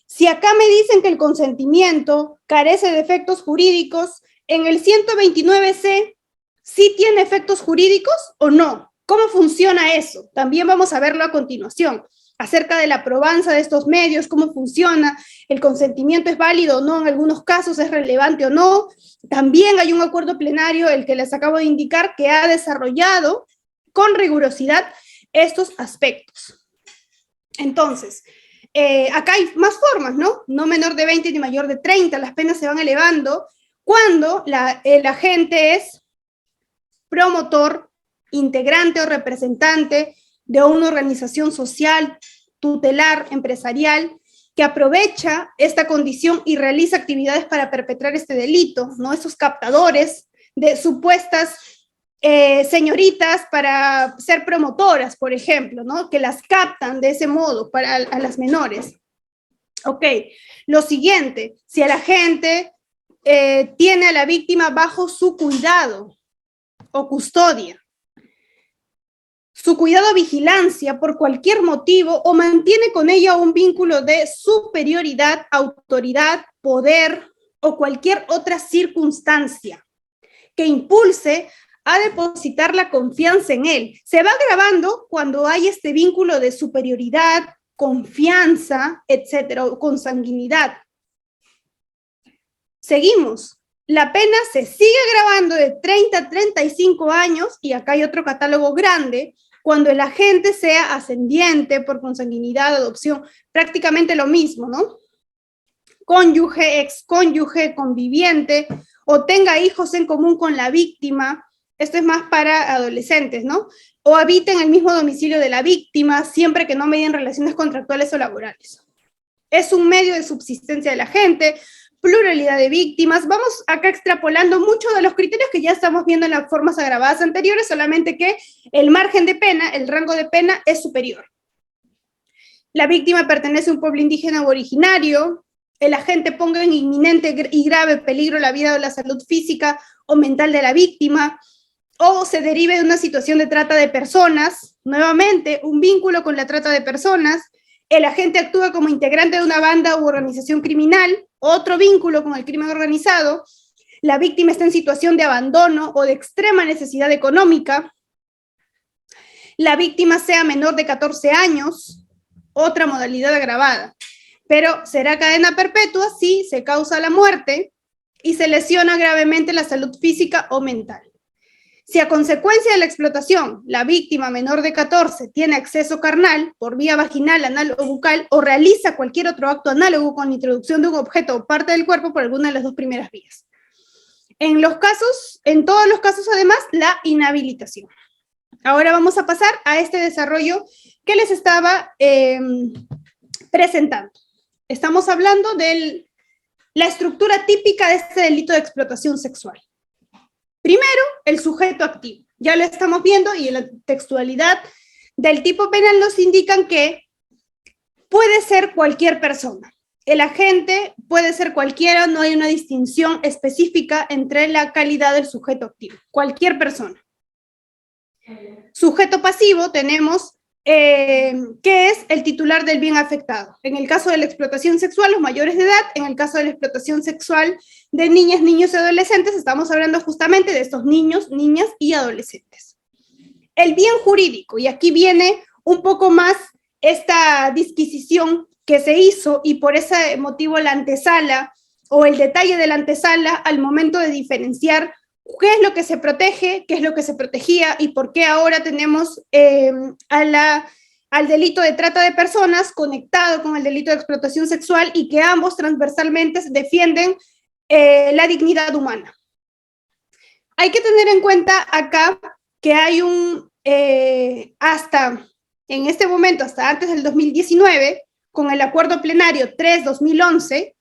Si acá me dicen que el consentimiento carece de efectos jurídicos, en el 129C, ¿sí tiene efectos jurídicos o no? ¿Cómo funciona eso? También vamos a verlo a continuación, acerca de la probanza de estos medios, cómo funciona, el consentimiento es válido o no, en algunos casos es relevante o no. También hay un acuerdo plenario, el que les acabo de indicar, que ha desarrollado con rigurosidad estos aspectos. Entonces, acá hay más formas, ¿no? No menor de 20 ni mayor de 30, las penas se van elevando cuando el agente es promotor, integrante o representante de una organización social, tutelar, empresarial, que aprovecha esta condición y realiza actividades para perpetrar este delito, ¿no? Esos captadores de supuestas señoritas para ser promotoras, por ejemplo, ¿no? Que las captan de ese modo a las menores. Ok, lo siguiente, si el agente tiene a la víctima bajo su cuidado o custodia, su cuidado o vigilancia por cualquier motivo o mantiene con ella un vínculo de superioridad, autoridad, poder o cualquier otra circunstancia que impulse a depositar la confianza en él. Se va agravando cuando hay este vínculo de superioridad, confianza, etcétera, o consanguinidad. Seguimos. La pena se sigue agravando de 30 a 35 años, y acá hay otro catálogo grande, cuando el agente sea ascendiente por consanguinidad, adopción, prácticamente lo mismo, ¿no? Cónyuge, excónyuge, conviviente, o tenga hijos en común con la víctima. Esto es más para adolescentes, ¿no? O habite en el mismo domicilio de la víctima, siempre que no medien relaciones contractuales o laborales. Es un medio de subsistencia de la gente, pluralidad de víctimas. Vamos acá extrapolando muchos de los criterios que ya estamos viendo en las formas agravadas anteriores, solamente que el margen de pena, el rango de pena es superior. La víctima pertenece a un pueblo indígena o originario, el agente ponga en inminente y grave peligro la vida o la salud física o mental de la víctima, o se derive de una situación de trata de personas, nuevamente, un vínculo con la trata de personas, el agente actúa como integrante de una banda u organización criminal, otro vínculo con el crimen organizado, la víctima está en situación de abandono o de extrema necesidad económica, la víctima sea menor de 14 años, otra modalidad agravada, pero será cadena perpetua si se causa la muerte y se lesiona gravemente la salud física o mental. Si a consecuencia de la explotación, la víctima menor de 14 tiene acceso carnal por vía vaginal, anal o bucal, o realiza cualquier otro acto análogo con la introducción de un objeto o parte del cuerpo por alguna de las dos primeras vías. En todos los casos, además, la inhabilitación. Ahora vamos a pasar a este desarrollo que les estaba presentando. Estamos hablando de la estructura típica de este delito de explotación sexual. Primero, el sujeto activo. Ya lo estamos viendo y en la textualidad del tipo penal nos indican que puede ser cualquier persona. El agente puede ser cualquiera, no hay una distinción específica entre la calidad del sujeto activo. Cualquier persona. Sujeto pasivo tenemos que es el titular del bien afectado. En el caso de la explotación sexual, los mayores de edad. En el caso de la explotación sexual de niñas, niños y adolescentes, estamos hablando justamente de estos niños, niñas y adolescentes. El bien jurídico, y aquí viene un poco más esta disquisición que se hizo, y por ese motivo la antesala o el detalle de la antesala al momento de diferenciar qué es lo que se protege, qué es lo que se protegía y por qué ahora tenemos al delito de trata de personas conectado con el delito de explotación sexual, y que ambos transversalmente defienden la dignidad humana. Hay que tener en cuenta acá que hay hasta en este momento, hasta antes del 2019, con el acuerdo plenario 3/2011,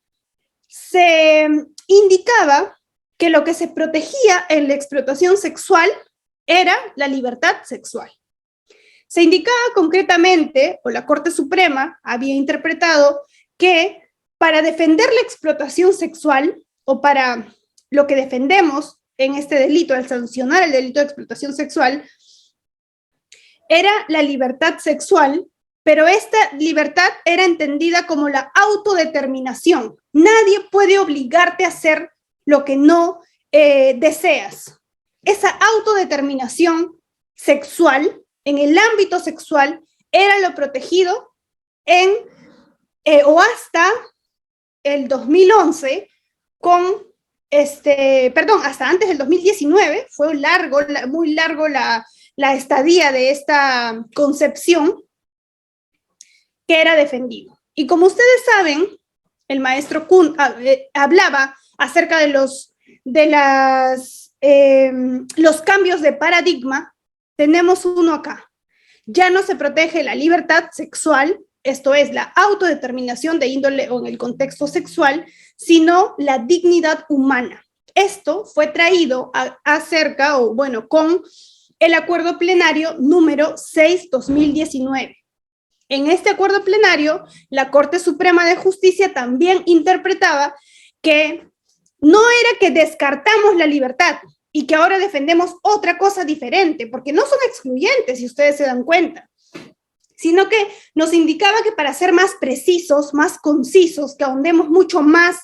se indicaba que lo que se protegía en la explotación sexual era la libertad sexual. Se indicaba concretamente, o la Corte Suprema había interpretado, que para defender la explotación sexual, o para lo que defendemos en este delito, al sancionar el delito de explotación sexual, era la libertad sexual, pero esta libertad era entendida como la autodeterminación. Nadie puede obligarte a hacer lo que no deseas. Esa autodeterminación sexual, en el ámbito sexual, era lo protegido o hasta el 2011 hasta antes del 2019, fue muy largo la estadía de esta concepción que era defendido. Y como ustedes saben, el maestro Kuhn hablaba acerca de los cambios de paradigma. Tenemos uno acá. Ya no se protege la libertad sexual, esto es la autodeterminación de índole o en el contexto sexual, sino la dignidad humana. Esto fue traído con el acuerdo plenario número 6/2019. En este acuerdo plenario, la Corte Suprema de Justicia también interpretaba que no era que descartamos la libertad y que ahora defendemos otra cosa diferente, porque no son excluyentes, si ustedes se dan cuenta, sino que nos indicaba que para ser más precisos, más concisos, que ahondemos mucho más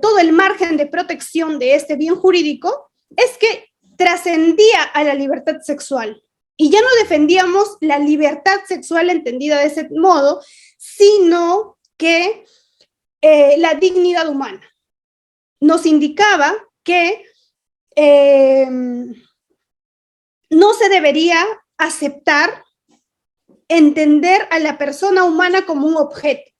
todo el margen de protección de este bien jurídico, es que trascendía a la libertad sexual. Y ya no defendíamos la libertad sexual entendida de ese modo, sino que la dignidad humana. Nos indicaba que no se debería aceptar, entender a la persona humana como un objeto.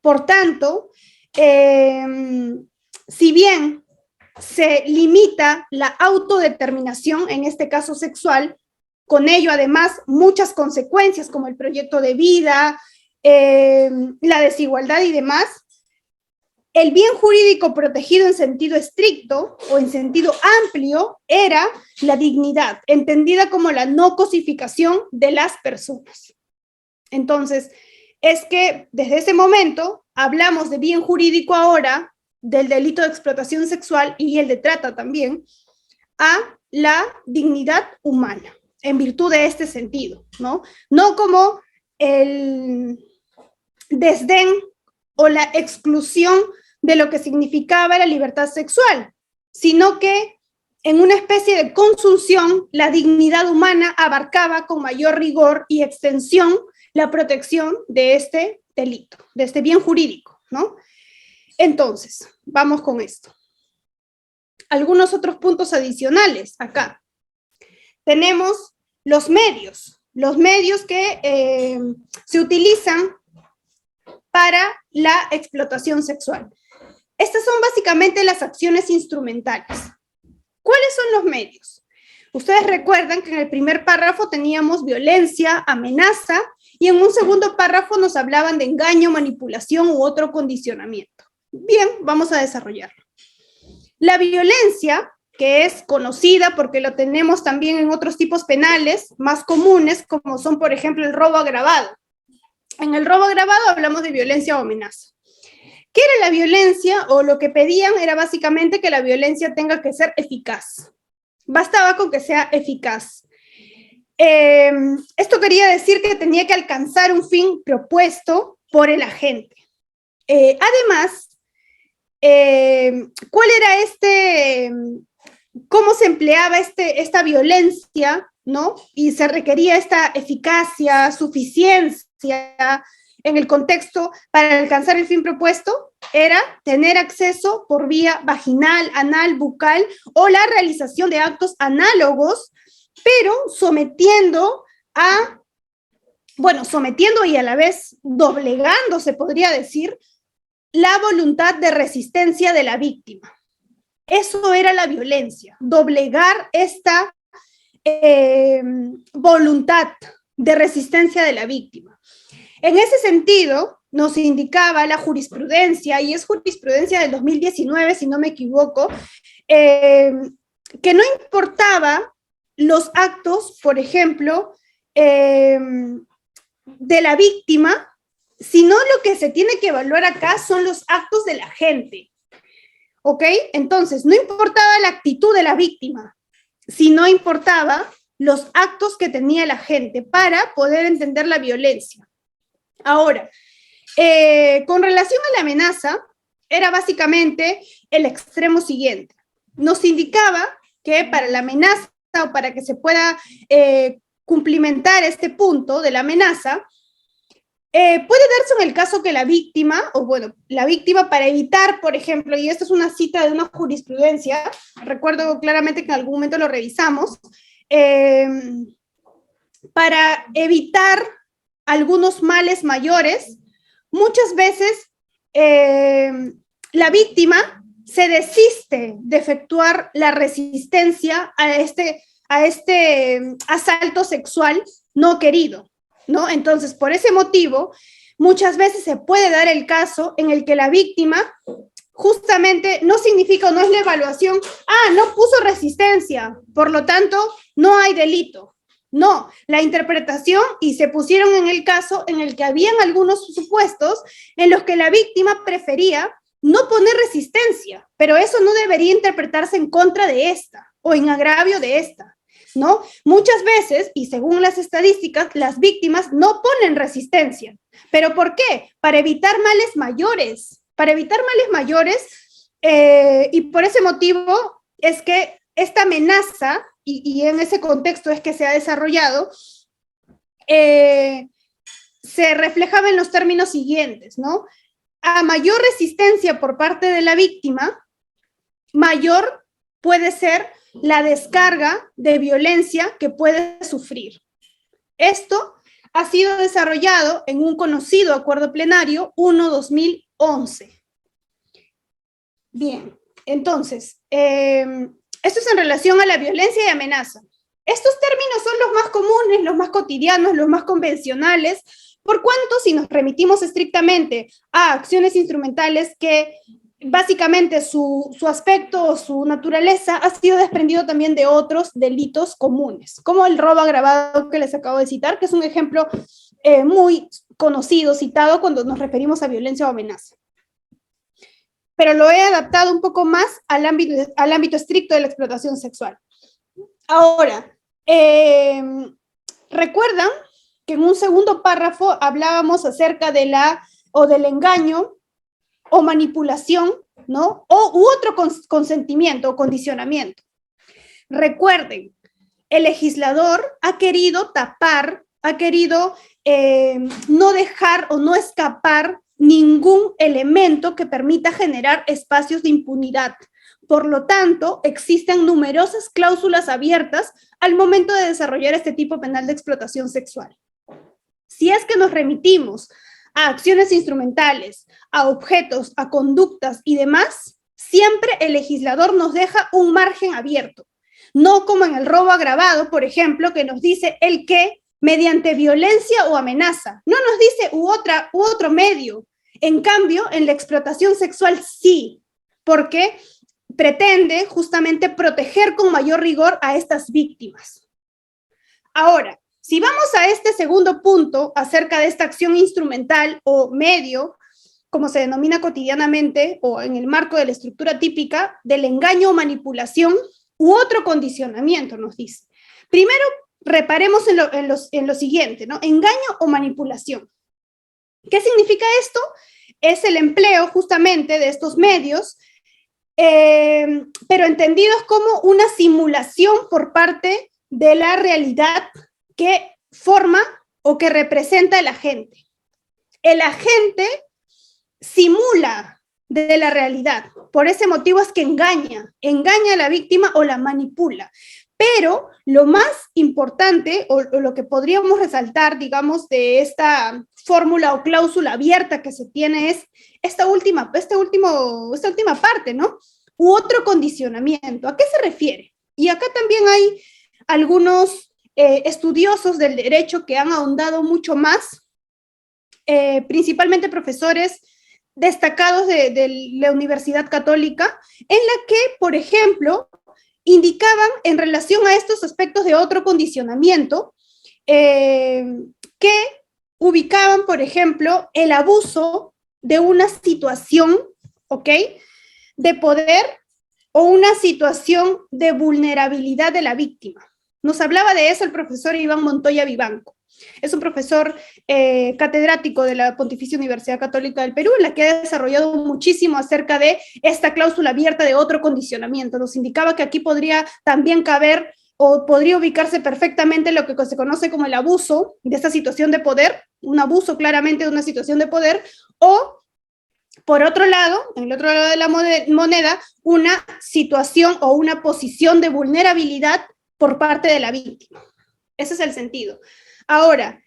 Por tanto, si bien se limita la autodeterminación, en este caso sexual, con ello además muchas consecuencias como el proyecto de vida, la desigualdad y demás, el bien jurídico protegido en sentido estricto o en sentido amplio era la dignidad, entendida como la no cosificación de las personas. Entonces, es que desde ese momento hablamos de bien jurídico ahora, del delito de explotación sexual y el de trata también, a la dignidad humana, en virtud de este sentido, ¿no? No como el desdén o la exclusión de lo que significaba la libertad sexual, sino que en una especie de consunción, la dignidad humana abarcaba con mayor rigor y extensión la protección de este delito, de este bien jurídico, ¿no? Entonces, vamos con esto. Algunos otros puntos adicionales acá. Tenemos los medios que se utilizan para la explotación sexual. Estas son básicamente las acciones instrumentales. ¿Cuáles son los medios? Ustedes recuerdan que en el primer párrafo teníamos violencia, amenaza, y en un segundo párrafo nos hablaban de engaño, manipulación u otro condicionamiento. Bien, vamos a desarrollarlo. La violencia, que es conocida porque lo tenemos también en otros tipos penales más comunes, como son, por ejemplo, el robo agravado. En el robo agravado hablamos de violencia o amenaza. ¿Qué era la violencia? O lo que pedían era básicamente que la violencia tenga que ser eficaz. Bastaba con que sea eficaz. Esto quería decir que tenía que alcanzar un fin propuesto por el agente. Además, ¿cuál era cómo se empleaba esta violencia, ¿no? Y se requería esta eficacia, suficiencia en el contexto para alcanzar el fin propuesto, era tener acceso por vía vaginal, anal, bucal o la realización de actos análogos, pero sometiendo y a la vez doblegando, se podría decir, la voluntad de resistencia de la víctima. Eso era la violencia, doblegar esta voluntad de resistencia de la víctima. En ese sentido, nos indicaba la jurisprudencia, y es jurisprudencia del 2019, si no me equivoco, que no importaba los actos, por ejemplo, de la víctima, sino lo que se tiene que evaluar acá son los actos de la gente. ¿Ok? Entonces, no importaba la actitud de la víctima, sino importaba los actos que tenía la gente para poder entender la violencia. Ahora, con relación a la amenaza, era básicamente el extremo siguiente. Nos indicaba que para la amenaza o para que se pueda cumplimentar este punto de la amenaza, puede darse en el caso que la víctima, la víctima para evitar, por ejemplo, y esta es una cita de una jurisprudencia, recuerdo claramente que en algún momento lo revisamos, para evitar algunos males mayores, muchas veces la víctima se desiste de efectuar la resistencia a este asalto sexual no querido, ¿no? Entonces, por ese motivo, muchas veces se puede dar el caso en el que la víctima justamente no significa, no es la evaluación, no puso resistencia, por lo tanto, no hay delito. No, la interpretación, y se pusieron en el caso en el que habían algunos supuestos en los que la víctima prefería no poner resistencia, pero eso no debería interpretarse en contra de esta o en agravio de esta, ¿no? Muchas veces, y según las estadísticas, las víctimas no ponen resistencia. ¿Pero por qué? Para evitar males mayores, y por ese motivo es que esta amenaza, y en ese contexto es que se ha desarrollado, se reflejaba en los términos siguientes, ¿no? A mayor resistencia por parte de la víctima, mayor puede ser la descarga de violencia que puede sufrir. Esto ha sido desarrollado en un conocido acuerdo plenario 1/2011. Bien, entonces, esto es en relación a la violencia y amenaza. Estos términos son los más comunes, los más cotidianos, los más convencionales, por cuanto si nos remitimos estrictamente a acciones instrumentales que básicamente su aspecto o su naturaleza ha sido desprendido también de otros delitos comunes, como el robo agravado que les acabo de citar, que es un ejemplo muy conocido, citado cuando nos referimos a violencia o amenaza. Pero lo he adaptado un poco más al ámbito estricto de la explotación sexual. Ahora, ¿recuerdan que en un segundo párrafo hablábamos acerca del engaño o manipulación, ¿no? U otro consentimiento o condicionamiento? Recuerden, el legislador ha querido tapar, ha querido no dejar o no escapar ningún elemento que permita generar espacios de impunidad. Por lo tanto, existen numerosas cláusulas abiertas al momento de desarrollar este tipo penal de explotación sexual. Si es que nos remitimos a acciones instrumentales, a objetos, a conductas y demás, siempre el legislador nos deja un margen abierto. No como en el robo agravado, por ejemplo, que nos dice el que mediante violencia o amenaza. No nos dice u otro medio. En cambio, en la explotación sexual sí, porque pretende justamente proteger con mayor rigor a estas víctimas. Ahora, si vamos a este segundo punto acerca de esta acción instrumental o medio, como se denomina cotidianamente o en el marco de la estructura típica del engaño o manipulación u otro condicionamiento, nos dice. Primero, reparemos en lo siguiente, ¿no? Engaño o manipulación. ¿Qué significa esto? Es el empleo justamente de estos medios, pero entendidos como una simulación por parte de la realidad que forma o que representa el agente. El agente simula de la realidad, por ese motivo es que engaña a la víctima o la manipula. Pero lo más importante, o lo que podríamos resaltar, digamos, de esta fórmula o cláusula abierta que se tiene es esta última parte, ¿no? U otro condicionamiento. ¿A qué se refiere? Y acá también hay algunos estudiosos del derecho que han ahondado mucho más, principalmente profesores destacados de la Universidad Católica, en la que, por ejemplo, indicaban en relación a estos aspectos de otro condicionamiento que ubicaban, por ejemplo, el abuso de una situación, ¿ok?, de poder o una situación de vulnerabilidad de la víctima. Nos hablaba de eso el profesor Iván Montoya Vivanco. Es un profesor catedrático de la Pontificia Universidad Católica del Perú, en la que ha desarrollado muchísimo acerca de esta cláusula abierta de otro condicionamiento. Nos indicaba que aquí podría también caber o podría ubicarse perfectamente lo que se conoce como el abuso de esta situación de poder, un abuso claramente de una situación de poder, o por otro lado, en el otro lado de la moneda, una situación o una posición de vulnerabilidad por parte de la víctima. Ese es el sentido. Ahora,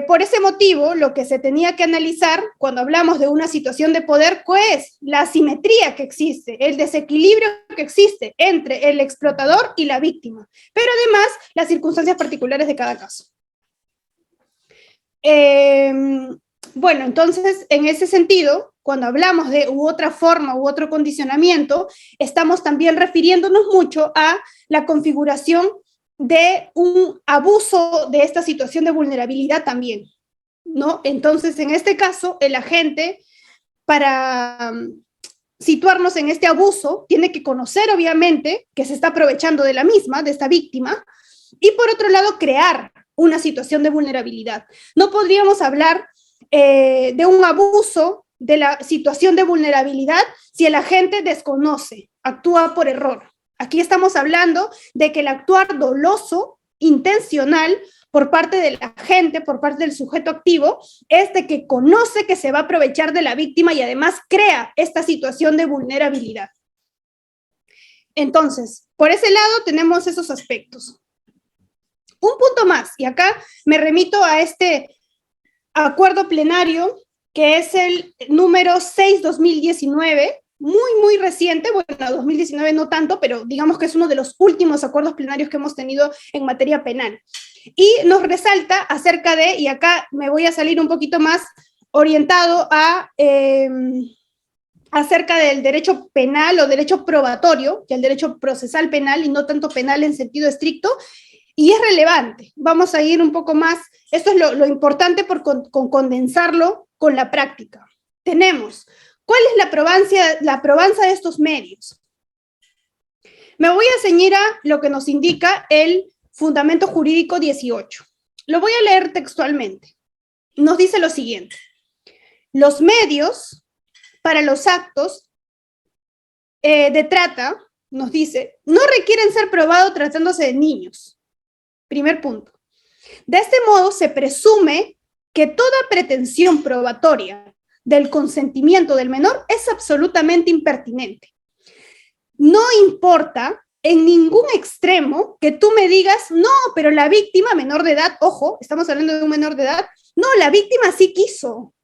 por ese motivo, lo que se tenía que analizar cuando hablamos de una situación de poder, es la asimetría que existe, el desequilibrio que existe entre el explotador y la víctima, pero además las circunstancias particulares de cada caso. Bueno, entonces, en ese sentido, cuando hablamos de otra forma u otro condicionamiento, estamos también refiriéndonos mucho a la configuración de un abuso de esta situación de vulnerabilidad también, ¿no? Entonces, en este caso, el agente, para situarnos en este abuso, tiene que conocer, obviamente, que se está aprovechando de la misma, de esta víctima, y por otro lado, crear una situación de vulnerabilidad. No podríamos hablar de un abuso de la situación de vulnerabilidad si el agente desconoce, actúa por error. Aquí estamos hablando de que el actuar doloso, intencional, por parte del agente, por parte del sujeto activo, es de que conoce que se va a aprovechar de la víctima y además crea esta situación de vulnerabilidad. Entonces, por ese lado tenemos esos aspectos. Un punto más, y acá me remito a este acuerdo plenario, que es el número 6/2019, muy reciente, bueno, 2019 no tanto, pero digamos que es uno de los últimos acuerdos plenarios que hemos tenido en materia penal. Y nos resalta acerca de, y acá me voy a salir un poquito más orientado a acerca del derecho penal o derecho probatorio, que el derecho procesal penal y no tanto penal en sentido estricto, y es relevante. Vamos a ir un poco más, esto es lo importante por condensarlo con la práctica. Tenemos, ¿cuál es la probanza de estos medios? Me voy a ceñir a lo que nos indica el Fundamento Jurídico 18. Lo voy a leer textualmente. Nos dice lo siguiente: los medios para los actos de trata, nos dice, no requieren ser probados tratándose de niños. Primer punto. De este modo, se presume que toda pretensión probatoria del consentimiento del menor es absolutamente impertinente. No importa en ningún extremo que tú me digas, no, pero la víctima menor de edad, ojo, estamos hablando de un menor de edad, no, la víctima sí quiso,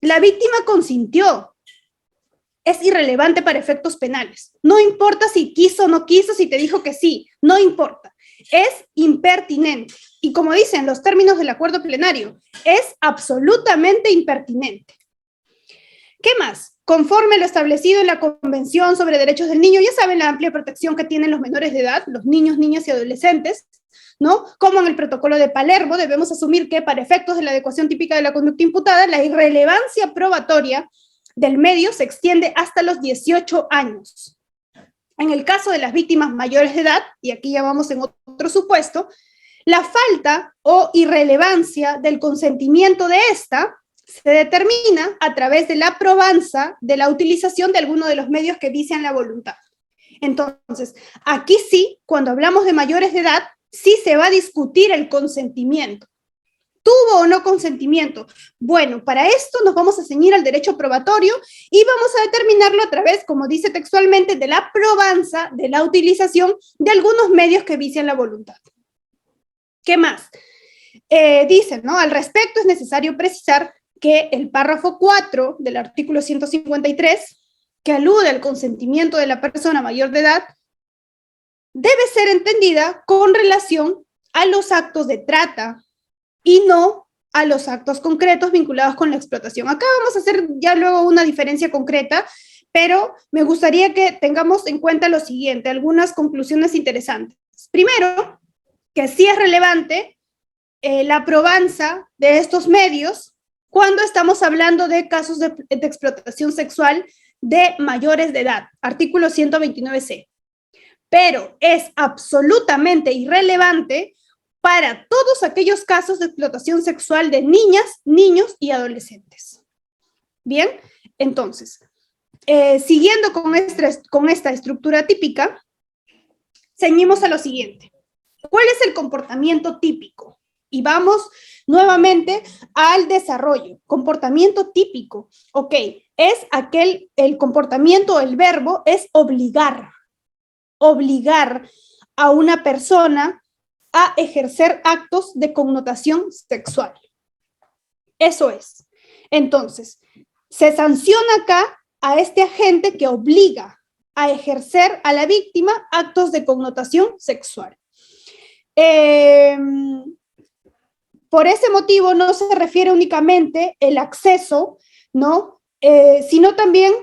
la víctima consintió. Es irrelevante para efectos penales. No importa si quiso o no quiso, si te dijo que sí, no importa. Es impertinente. Y como dicen los términos del acuerdo plenario, es absolutamente impertinente. ¿Qué más? Conforme lo establecido en la Convención sobre Derechos del Niño, ya saben la amplia protección que tienen los menores de edad, los niños, niñas y adolescentes, ¿no? Como en el protocolo de Palermo, debemos asumir que para efectos de la adecuación típica de la conducta imputada, la irrelevancia probatoria del medio se extiende hasta los 18 años. En el caso de las víctimas mayores de edad, y aquí ya vamos en otro supuesto, la falta o irrelevancia del consentimiento de esta se determina a través de la probanza de la utilización de alguno de los medios que vician la voluntad. Entonces, aquí sí, cuando hablamos de mayores de edad, sí se va a discutir el consentimiento. ¿Tuvo o no consentimiento? Bueno, para esto nos vamos a ceñir al derecho probatorio y vamos a determinarlo a través, como dice textualmente, de la probanza de la utilización de algunos medios que vician la voluntad. ¿Qué más? Dicen, ¿no? Al respecto es necesario precisar que el párrafo 4 del artículo 153, que alude al consentimiento de la persona mayor de edad, debe ser entendida con relación a los actos de trata y no a los actos concretos vinculados con la explotación. Acá vamos a hacer ya luego una diferencia concreta, pero me gustaría que tengamos en cuenta lo siguiente, algunas conclusiones interesantes. Primero, que sí es relevante la probanza de estos medios cuando estamos hablando de casos de explotación sexual de mayores de edad, artículo 129C. Pero es absolutamente irrelevante para todos aquellos casos de explotación sexual de niñas, niños y adolescentes. Bien, entonces, siguiendo con esta estructura típica, ceñimos a lo siguiente. ¿Cuál es el comportamiento típico? Y vamos nuevamente al desarrollo. Comportamiento típico. Ok, es el comportamiento, el verbo es obligar. Obligar a una persona a ejercer actos de connotación sexual. Eso es. Entonces, se sanciona acá a este agente que obliga a ejercer a la víctima actos de connotación sexual. Por ese motivo no se refiere únicamente el acceso, ¿no? Sino también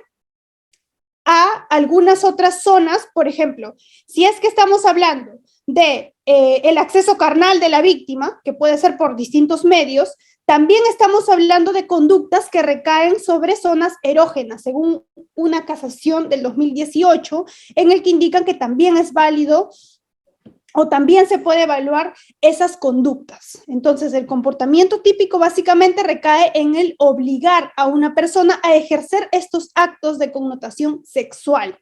a algunas otras zonas, por ejemplo, si es que estamos hablando de el acceso carnal de la víctima, que puede ser por distintos medios, también estamos hablando de conductas que recaen sobre zonas erógenas, según una casación del 2018, en el que indican que también es válido o también se puede evaluar esas conductas. Entonces, el comportamiento típico básicamente recae en el obligar a una persona a ejercer estos actos de connotación sexual.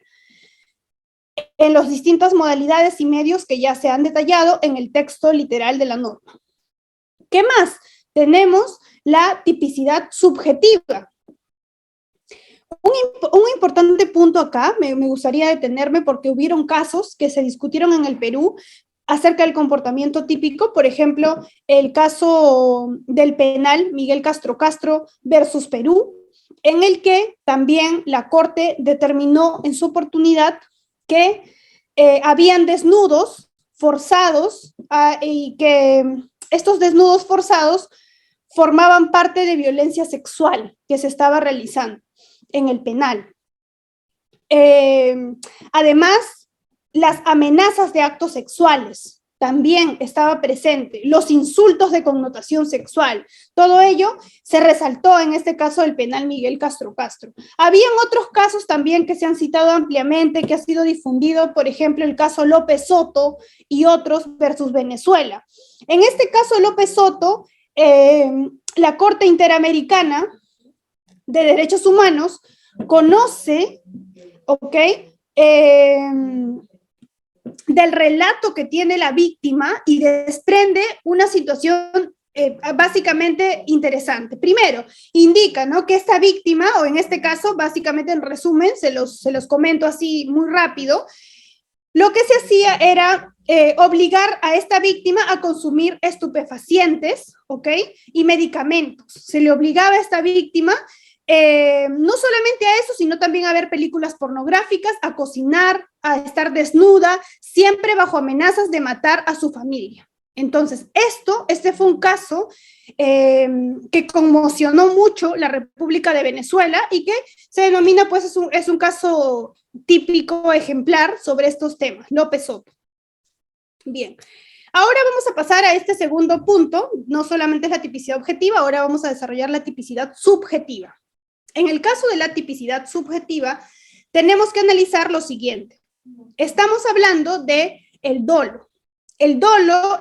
en las distintas modalidades y medios que ya se han detallado en el texto literal de la norma. ¿Qué más? Tenemos la tipicidad subjetiva. Un importante punto acá, me gustaría detenerme porque hubieron casos que se discutieron en el Perú acerca del comportamiento típico, por ejemplo, el caso del penal Miguel Castro Castro versus Perú, en el que también la Corte determinó en su oportunidad que habían desnudos forzados y que estos desnudos forzados formaban parte de violencia sexual que se estaba realizando en el penal. Además, las amenazas de actos sexuales también estaba presente, los insultos de connotación sexual, todo ello se resaltó en este caso del penal Miguel Castro Castro. Habían otros casos también que se han citado ampliamente, que ha sido difundido, por ejemplo, el caso López Soto y otros versus Venezuela. En este caso López Soto, la Corte Interamericana de Derechos Humanos conoce, ¿ok?, del relato que tiene la víctima y desprende una situación básicamente interesante. Primero, indica, ¿no?, que esta víctima, o en este caso, básicamente en resumen, se los comento así muy rápido, lo que se hacía era obligar a esta víctima a consumir estupefacientes, ¿ok?, y medicamentos. Se le obligaba a esta víctima no solamente a eso, sino también a ver películas pornográficas, a cocinar, a estar desnuda, siempre bajo amenazas de matar a su familia. Entonces, este fue un caso que conmocionó mucho la República de Venezuela y que se denomina, pues, es un caso típico, ejemplar sobre estos temas, López Soto. Bien. Ahora vamos a pasar a este segundo punto, no solamente es la tipicidad objetiva, ahora vamos a desarrollar la tipicidad subjetiva. En el caso de la tipicidad subjetiva, tenemos que analizar lo siguiente. Estamos hablando de el dolo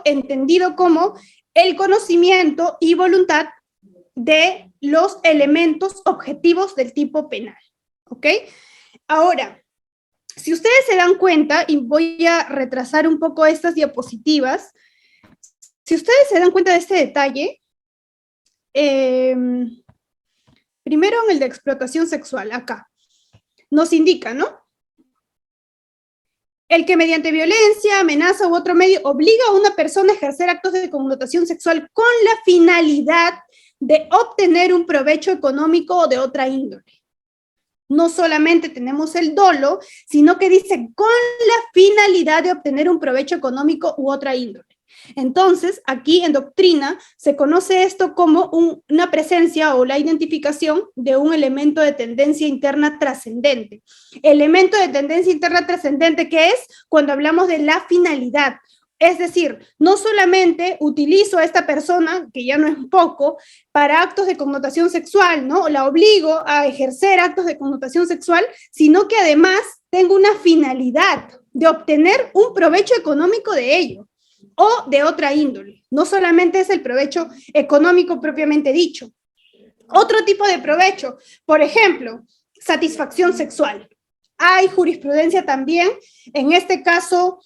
entendido como el conocimiento y voluntad de los elementos objetivos del tipo penal, ¿ok? Ahora, si ustedes se dan cuenta, y voy a retrasar un poco estas diapositivas, si ustedes se dan cuenta de este detalle, primero en el de explotación sexual, acá, nos indica, ¿no?, el que mediante violencia, amenaza u otro medio obliga a una persona a ejercer actos de connotación sexual con la finalidad de obtener un provecho económico o de otra índole. No solamente tenemos el dolo, sino que dice con la finalidad de obtener un provecho económico u otra índole. Entonces, aquí en doctrina se conoce esto como una presencia o la identificación de un elemento de tendencia interna trascendente. Elemento de tendencia interna trascendente, que es cuando hablamos de la finalidad. Es decir, no solamente utilizo a esta persona, que ya no es poco, para actos de connotación sexual, ¿no? La obligo a ejercer actos de connotación sexual, sino que además tengo una finalidad de obtener un provecho económico de ello o de otra índole. No solamente es el provecho económico propiamente dicho. Otro tipo de provecho, por ejemplo, satisfacción sexual. Hay jurisprudencia también, en este caso,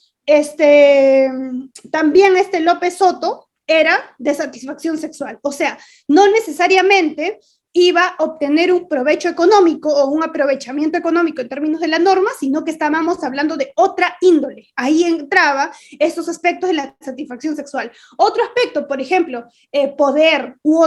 también López Soto era de satisfacción sexual. O sea, no necesariamente iba a obtener un provecho económico o un aprovechamiento económico en términos de la norma, sino que estábamos hablando de otra índole. Ahí entraba estos aspectos de la satisfacción sexual. Otro aspecto, por ejemplo, poder u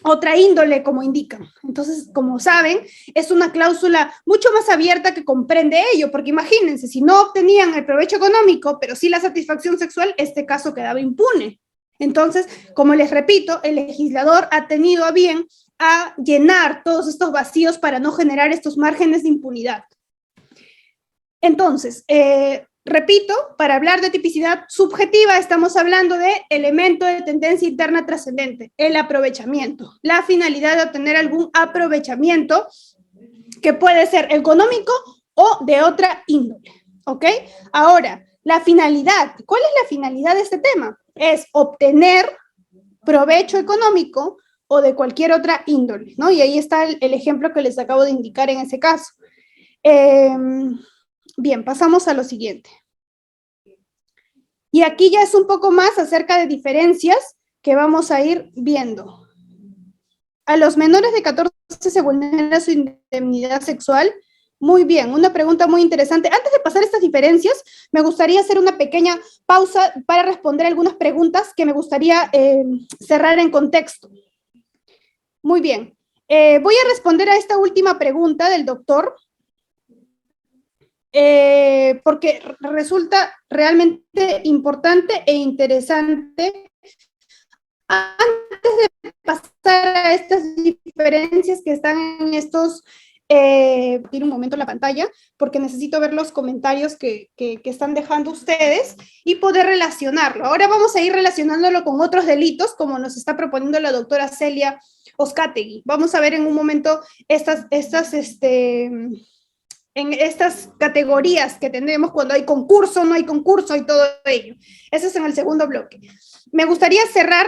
otra índole, como indican. Entonces, como saben, es una cláusula mucho más abierta que comprende ello, porque imagínense, si no obtenían el provecho económico, pero sí la satisfacción sexual, este caso quedaba impune. Entonces, como les repito, el legislador ha tenido a bien a llenar todos estos vacíos para no generar estos márgenes de impunidad. Entonces, repito, para hablar de tipicidad subjetiva estamos hablando de elemento de tendencia interna trascendente, el aprovechamiento, la finalidad de obtener algún aprovechamiento que puede ser económico o de otra índole, ¿ok? Ahora, la finalidad, ¿cuál es la finalidad de este tema? Es obtener provecho económico o de cualquier otra índole, ¿no? Y ahí está el ejemplo que les acabo de indicar en ese caso. Bien, pasamos a lo siguiente. Y aquí ya es un poco más acerca de diferencias que vamos a ir viendo. A los menores de 14 se vulnera su indemnidad sexual. Muy bien, una pregunta muy interesante. Antes de pasar estas diferencias, me gustaría hacer una pequeña pausa para responder algunas preguntas que me gustaría cerrar en contexto. Muy bien. Voy a responder a esta última pregunta del doctor, porque resulta realmente importante e interesante antes de pasar a estas diferencias que están en estos, tiene un momento la pantalla, porque necesito ver los comentarios que están dejando ustedes y poder relacionarlo. Ahora vamos a ir relacionándolo con otros delitos, como nos está proponiendo la doctora Celia Oscategui. Vamos a ver en un momento en estas categorías que tenemos cuando hay concurso, no hay concurso y todo ello. Eso es en el segundo bloque. Me gustaría cerrar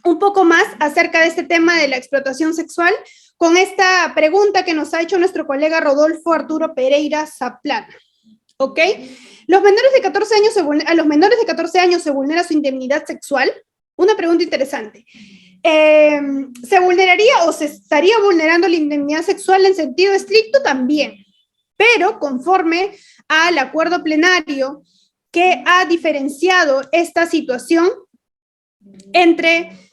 un poco más acerca de este tema de la explotación sexual con esta pregunta que nos ha hecho nuestro colega Rodolfo Arturo Pereira Zaplana. ¿Ok? A los menores de 14 años se vulnera su indemnidad sexual. Una pregunta interesante. ¿Se vulneraría o se estaría vulnerando la indemnidad sexual en sentido estricto? También, pero conforme al acuerdo plenario que ha diferenciado esta situación entre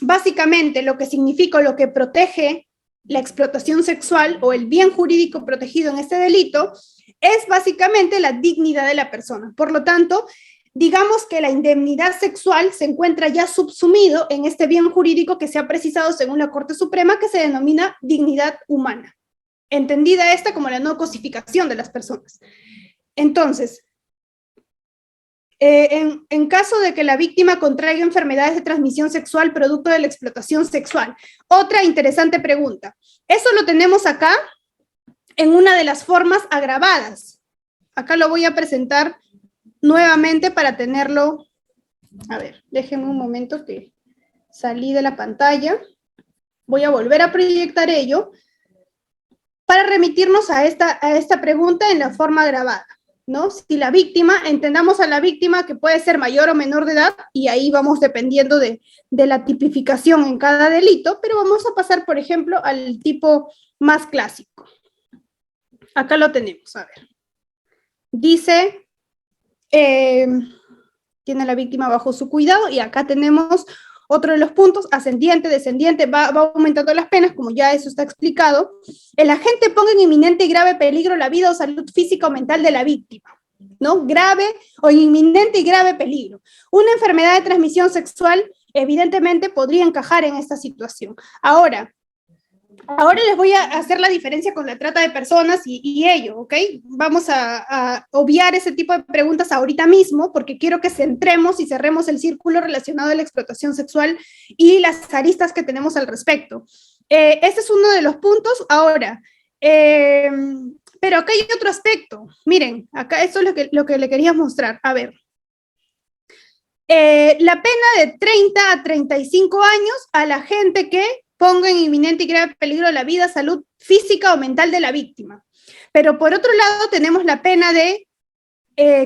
básicamente lo que significa o lo que protege la explotación sexual o el bien jurídico protegido en este delito es básicamente la dignidad de la persona. Por lo tanto, digamos que la indemnidad sexual se encuentra ya subsumido en este bien jurídico que se ha precisado según la Corte Suprema, que se denomina dignidad humana, entendida esta como la no cosificación de las personas. Entonces, en caso de que la víctima contraiga enfermedades de transmisión sexual producto de la explotación sexual. Otra interesante pregunta. Eso lo tenemos acá en una de las formas agravadas. Acá lo voy a presentar nuevamente para tenerlo. A ver, déjenme un momento que salí de la pantalla. Voy a volver a proyectar ello para remitirnos a esta pregunta en la forma agravada, ¿no? Si la víctima, entendamos a la víctima que puede ser mayor o menor de edad, y ahí vamos dependiendo de la tipificación en cada delito, pero vamos a pasar, por ejemplo, al tipo más clásico. Acá lo tenemos, a ver. Dice, tiene la víctima bajo su cuidado, y acá tenemos otro de los puntos, ascendiente, descendiente, va aumentando las penas, como ya eso está explicado. El agente ponga en inminente y grave peligro la vida o salud física o mental de la víctima, ¿no? Grave o inminente y grave peligro. Una enfermedad de transmisión sexual, evidentemente, podría encajar en esta situación. Ahora les voy a hacer la diferencia con la trata de personas y ello, ¿ok? Vamos a obviar ese tipo de preguntas ahorita mismo porque quiero que centremos y cerremos el círculo relacionado a la explotación sexual y las aristas que tenemos al respecto. Este es uno de los puntos. Ahora, pero acá hay otro aspecto. Miren, acá esto es lo que le quería mostrar. A ver. La pena de 30 a 35 años a la gente que ponga en inminente y grave peligro la vida, salud física o mental de la víctima. Pero por otro lado tenemos la pena de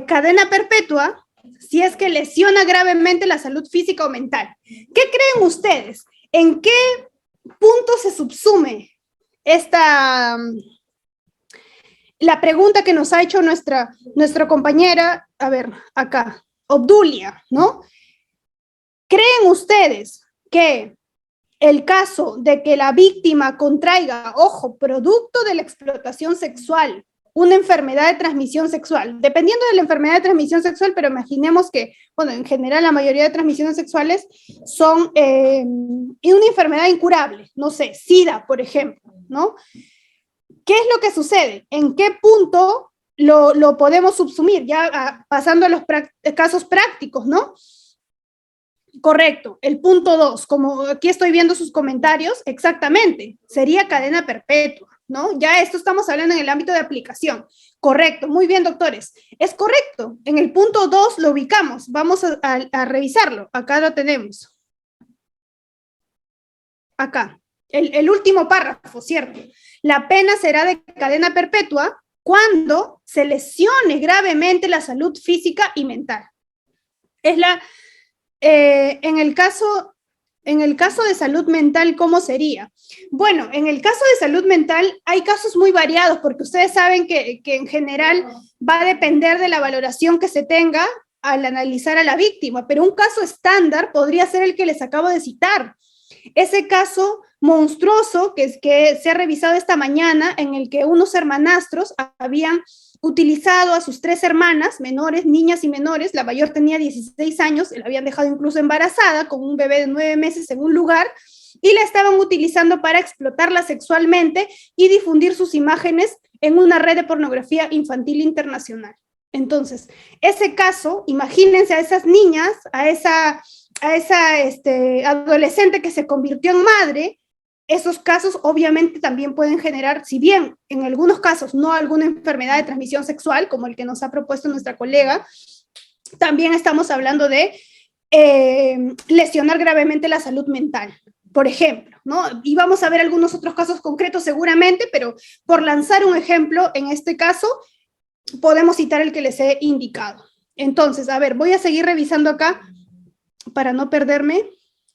cadena perpetua si es que lesiona gravemente la salud física o mental. ¿Qué creen ustedes? ¿En qué punto se subsume la pregunta que nos ha hecho nuestra compañera, a ver, acá, Obdulia, ¿no? ¿Creen ustedes que el caso de que la víctima contraiga, ojo, producto de la explotación sexual, una enfermedad de transmisión sexual, dependiendo de la enfermedad de transmisión sexual, pero imaginemos que, bueno, en general la mayoría de transmisiones sexuales son una enfermedad incurable, no sé, SIDA, por ejemplo, ¿no? ¿Qué es lo que sucede? ¿En qué punto lo podemos subsumir? Ya pasando a los casos prácticos, ¿no? Correcto, el punto 2, como aquí estoy viendo sus comentarios, exactamente, sería cadena perpetua, ¿no? Ya esto estamos hablando en el ámbito de aplicación. Correcto, muy bien, doctores. Es correcto, en el punto 2 lo ubicamos, vamos a revisarlo, acá lo tenemos. Acá, el último párrafo, ¿cierto? La pena será de cadena perpetua cuando se lesione gravemente la salud física y mental. En el caso de salud mental, ¿cómo sería? Bueno, en el caso de salud mental hay casos muy variados, porque ustedes saben que en general va a depender de la valoración que se tenga al analizar a la víctima, pero un caso estándar podría ser el que les acabo de citar. Ese caso monstruoso que se ha revisado esta mañana, en el que unos hermanastros habían utilizado a sus 3 hermanas menores, niñas y menores, la mayor tenía 16 años, la habían dejado incluso embarazada con un bebé de 9 meses en un lugar, y la estaban utilizando para explotarla sexualmente y difundir sus imágenes en una red de pornografía infantil internacional. Entonces, ese caso, imagínense a esas niñas, a esa adolescente que se convirtió en madre. Esos casos obviamente también pueden generar, si bien en algunos casos no alguna enfermedad de transmisión sexual, como el que nos ha propuesto nuestra colega, también estamos hablando de lesionar gravemente la salud mental, por ejemplo, ¿no? Y vamos a ver algunos otros casos concretos seguramente, pero por lanzar un ejemplo, en este caso, podemos citar el que les he indicado. Entonces, a ver, voy a seguir revisando acá para no perderme.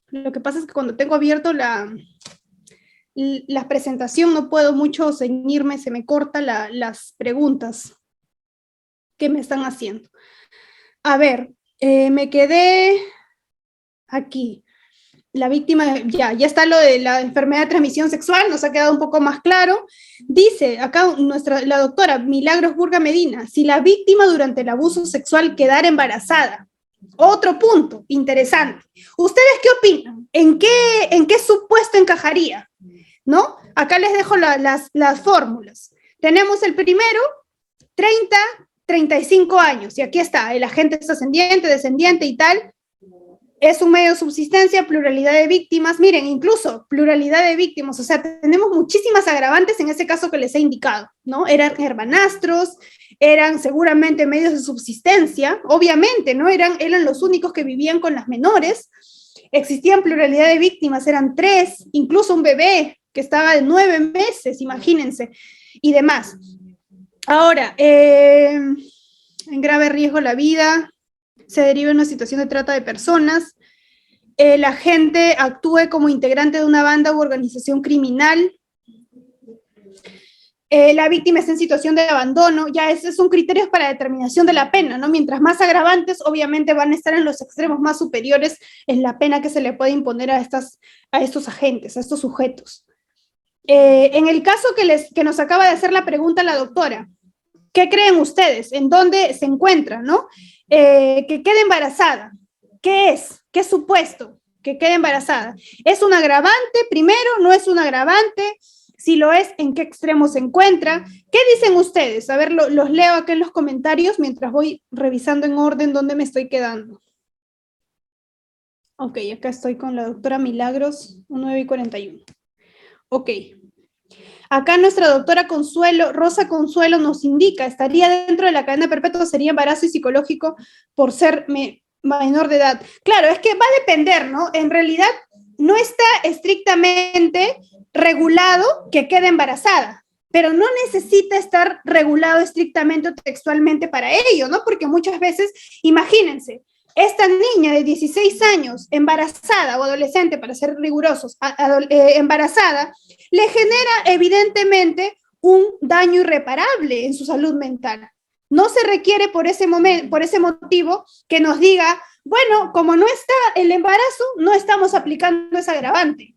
Lo que pasa es que cuando tengo abierto la presentación no puedo mucho ceñirme, se me cortan las preguntas que me están haciendo. A ver, me quedé aquí. La víctima, ya está lo de la enfermedad de transmisión sexual, nos ha quedado un poco más claro. Dice acá la doctora Milagros Burga Medina, si la víctima durante el abuso sexual quedara embarazada. Otro punto interesante. ¿Ustedes qué opinan? ¿En qué supuesto encajaría? ¿No? Acá les dejo las fórmulas. Tenemos el primero, 30, 35 años, y aquí está, el agente es ascendiente, descendiente y tal. Es un medio de subsistencia, pluralidad de víctimas. Miren, incluso pluralidad de víctimas, o sea, tenemos muchísimas agravantes en ese caso que les he indicado, ¿no? Eran hermanastros, eran seguramente medios de subsistencia, obviamente, ¿no? Eran los únicos que vivían con las menores. Existían pluralidad de víctimas, eran 3, incluso un bebé que estaba de 9 meses, imagínense, y demás. Ahora, en grave riesgo la vida, se deriva en una situación de trata de personas, el agente actúe como integrante de una banda u organización criminal, la víctima está en situación de abandono, ya esos son criterios para determinación de la pena, ¿no? Mientras más agravantes, obviamente van a estar en los extremos más superiores en la pena que se le puede imponer a estos agentes, a estos sujetos. En el caso que nos acaba de hacer la pregunta la doctora, ¿qué creen ustedes? ¿En dónde se encuentra, no? Que quede embarazada. ¿Qué es? ¿Qué supuesto? Que quede embarazada. ¿Es un agravante primero? ¿No es un agravante? Si lo es, ¿en qué extremo se encuentra? ¿Qué dicen ustedes? A ver, los leo acá en los comentarios mientras voy revisando en orden dónde me estoy quedando. Ok, acá estoy con la doctora Milagros, 9:41. Ok. Acá nuestra doctora Consuelo, Rosa Consuelo, nos indica, estaría dentro de la cadena perpetua, sería embarazo y psicológico por ser menor de edad. Claro, es que va a depender, ¿no? En realidad no está estrictamente regulado que quede embarazada, pero no necesita estar regulado estrictamente o textualmente para ello, ¿no? Porque muchas veces, imagínense, esta niña de 16 años, embarazada o adolescente, para ser rigurosos, embarazada, le genera evidentemente un daño irreparable en su salud mental. No se requiere por ese motivo que nos diga, bueno, como no está el embarazo, no estamos aplicando ese agravante.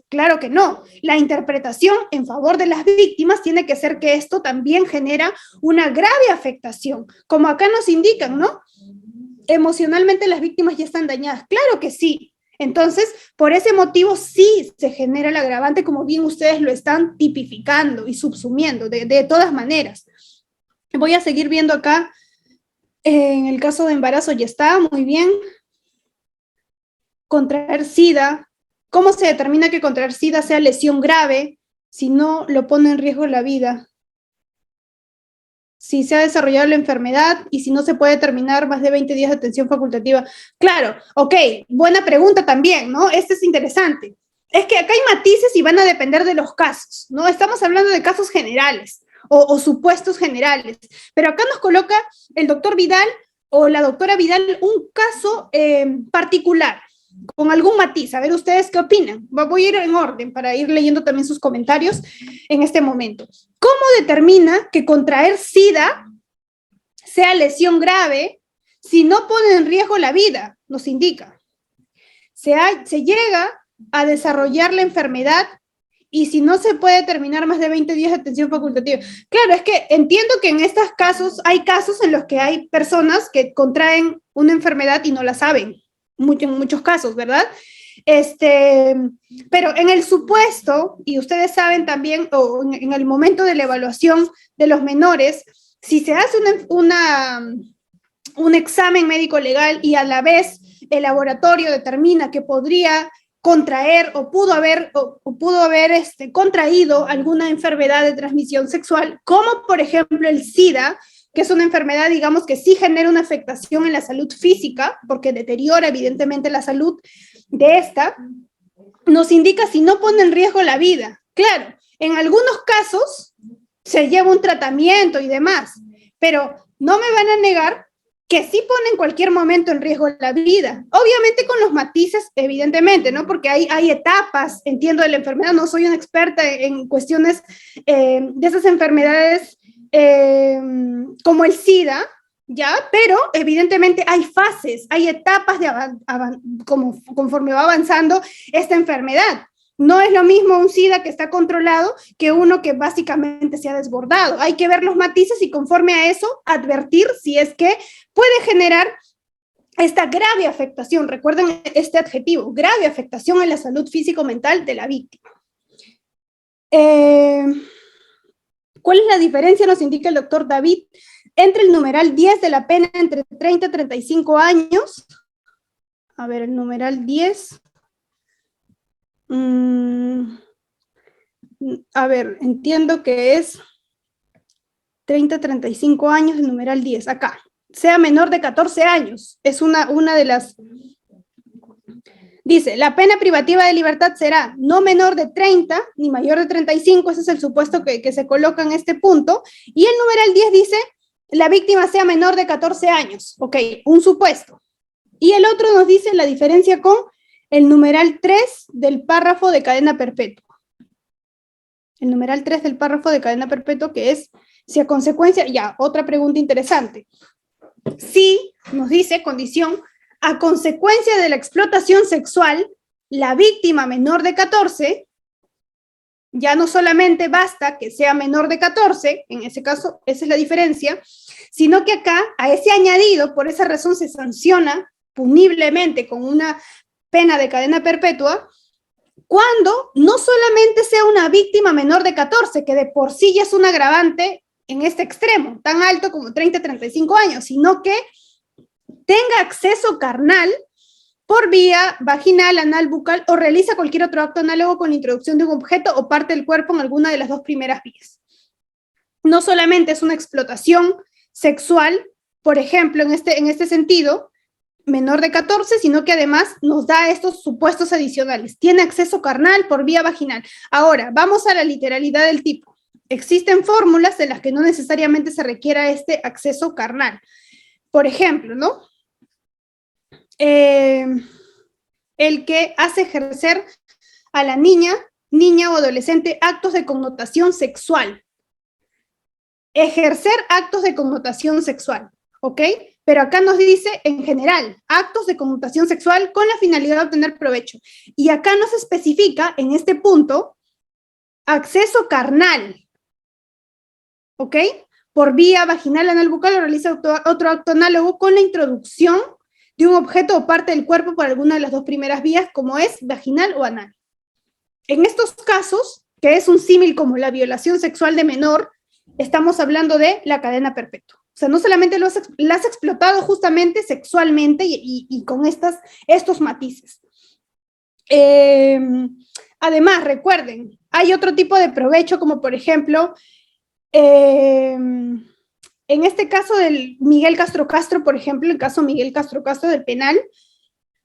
Claro que no. La interpretación en favor de las víctimas tiene que ser que esto también genera una grave afectación, como acá nos indican, ¿no? Emocionalmente las víctimas ya están dañadas. Claro que sí. Entonces, por ese motivo sí se genera el agravante, como bien ustedes lo están tipificando y subsumiendo de todas maneras. Voy a seguir viendo acá, en el caso de embarazo ya está, muy bien. Contraer SIDA. ¿Cómo se determina que contraer SIDA sea lesión grave si no lo pone en riesgo la vida? Si se ha desarrollado la enfermedad y si no se puede terminar más de 20 días de atención facultativa. Claro, ok, buena pregunta también, ¿no? Este es interesante. Es que acá hay matices y van a depender de los casos, ¿no? Estamos hablando de casos generales. o supuestos generales. Pero acá nos coloca el doctor Vidal o la doctora Vidal un caso particular, con algún matiz. A ver, ¿ustedes qué opinan? Voy a ir en orden para ir leyendo también sus comentarios en este momento. ¿Cómo determina que contraer SIDA sea lesión grave si no pone en riesgo la vida? Nos indica. Se llega a desarrollar la enfermedad y si no se puede terminar más de 20 días de atención facultativa. Claro, es que entiendo que en estos casos hay casos en los que hay personas que contraen una enfermedad y no la saben, en muchos casos, ¿verdad? Pero en el supuesto, y ustedes saben también, o en el momento de la evaluación de los menores, si se hace un examen médico legal y a la vez el laboratorio determina que podría contraer o pudo haber contraído alguna enfermedad de transmisión sexual, como por ejemplo el SIDA, que es una enfermedad, digamos, que sí genera una afectación en la salud física, porque deteriora evidentemente la salud de esta, nos indica si no pone en riesgo la vida. Claro, en algunos casos se lleva un tratamiento y demás, pero no me van a negar que sí pone en cualquier momento en riesgo la vida. Obviamente con los matices, evidentemente, ¿no? Porque hay etapas, entiendo, de la enfermedad, no soy una experta en cuestiones de esas enfermedades como el SIDA, ¿ya? Pero evidentemente hay fases, hay etapas conforme va avanzando esta enfermedad. No es lo mismo un SIDA que está controlado que uno que básicamente se ha desbordado. Hay que ver los matices y conforme a eso advertir si es que puede generar esta grave afectación. Recuerden este adjetivo, grave afectación en la salud físico-mental de la víctima. ¿Cuál es la diferencia, nos indica el doctor David, entre el numeral 10 de la pena entre 30 y 35 años? A ver, el numeral 10... a ver, entiendo que es 30, 35 años, el numeral 10, acá. Sea menor de 14 años, es una de las... Dice, la pena privativa de libertad será no menor de 30 ni mayor de 35, ese es el supuesto que se coloca en este punto, y el numeral 10 dice, la víctima sea menor de 14 años, ok, un supuesto. Y el otro nos dice la diferencia con el numeral 3 del párrafo de cadena perpetua. El numeral 3 del párrafo de cadena perpetua, que es, si a consecuencia, ya, otra pregunta interesante. Si, nos dice, condición, a consecuencia de la explotación sexual, la víctima menor de 14, ya no solamente basta que sea menor de 14, en ese caso, esa es la diferencia, sino que acá, a ese añadido, por esa razón se sanciona puniblemente con una pena de cadena perpetua, cuando no solamente sea una víctima menor de 14, que de por sí ya es un agravante en este extremo, tan alto como 30, 35 años, sino que tenga acceso carnal por vía vaginal, anal, bucal o realiza cualquier otro acto análogo con la introducción de un objeto o parte del cuerpo en alguna de las dos primeras vías. No solamente es una explotación sexual, por ejemplo, en este sentido, menor de 14, sino que además nos da estos supuestos adicionales. Tiene acceso carnal por vía vaginal. Ahora, vamos a la literalidad del tipo. Existen fórmulas en las que no necesariamente se requiera este acceso carnal. Por ejemplo, ¿no? El que hace ejercer a la niña o adolescente actos de connotación sexual. Ejercer actos de connotación sexual, ¿ok? Pero acá nos dice, en general, actos de connotación sexual con la finalidad de obtener provecho. Y acá nos especifica, en este punto, acceso carnal, ¿ok? Por vía vaginal, anal, bucal o realiza otro acto análogo con la introducción de un objeto o parte del cuerpo por alguna de las dos primeras vías, como es vaginal o anal. En estos casos, que es un símil como la violación sexual de menor, estamos hablando de la cadena perpetua. O sea, no solamente la has explotado justamente sexualmente y con estos matices. Además, recuerden, hay otro tipo de provecho, como por ejemplo, en este caso del Miguel Castro, por ejemplo, el caso Miguel Castro del penal,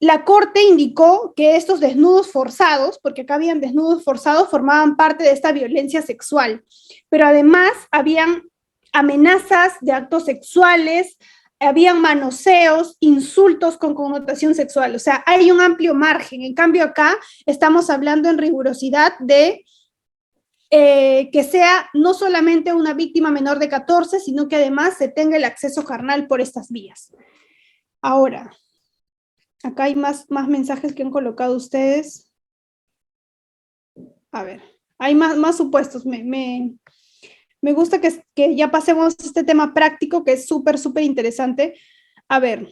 la Corte indicó que estos desnudos forzados, porque acá habían desnudos forzados, formaban parte de esta violencia sexual, pero además habían amenazas de actos sexuales, habían manoseos, insultos con connotación sexual, o sea, hay un amplio margen. En cambio acá estamos hablando en rigurosidad de que sea no solamente una víctima menor de 14, sino que además se tenga el acceso carnal por estas vías. Ahora, acá hay más mensajes que han colocado ustedes. A ver, hay más supuestos. Me gusta que ya pasemos a este tema práctico, que es súper interesante. A ver,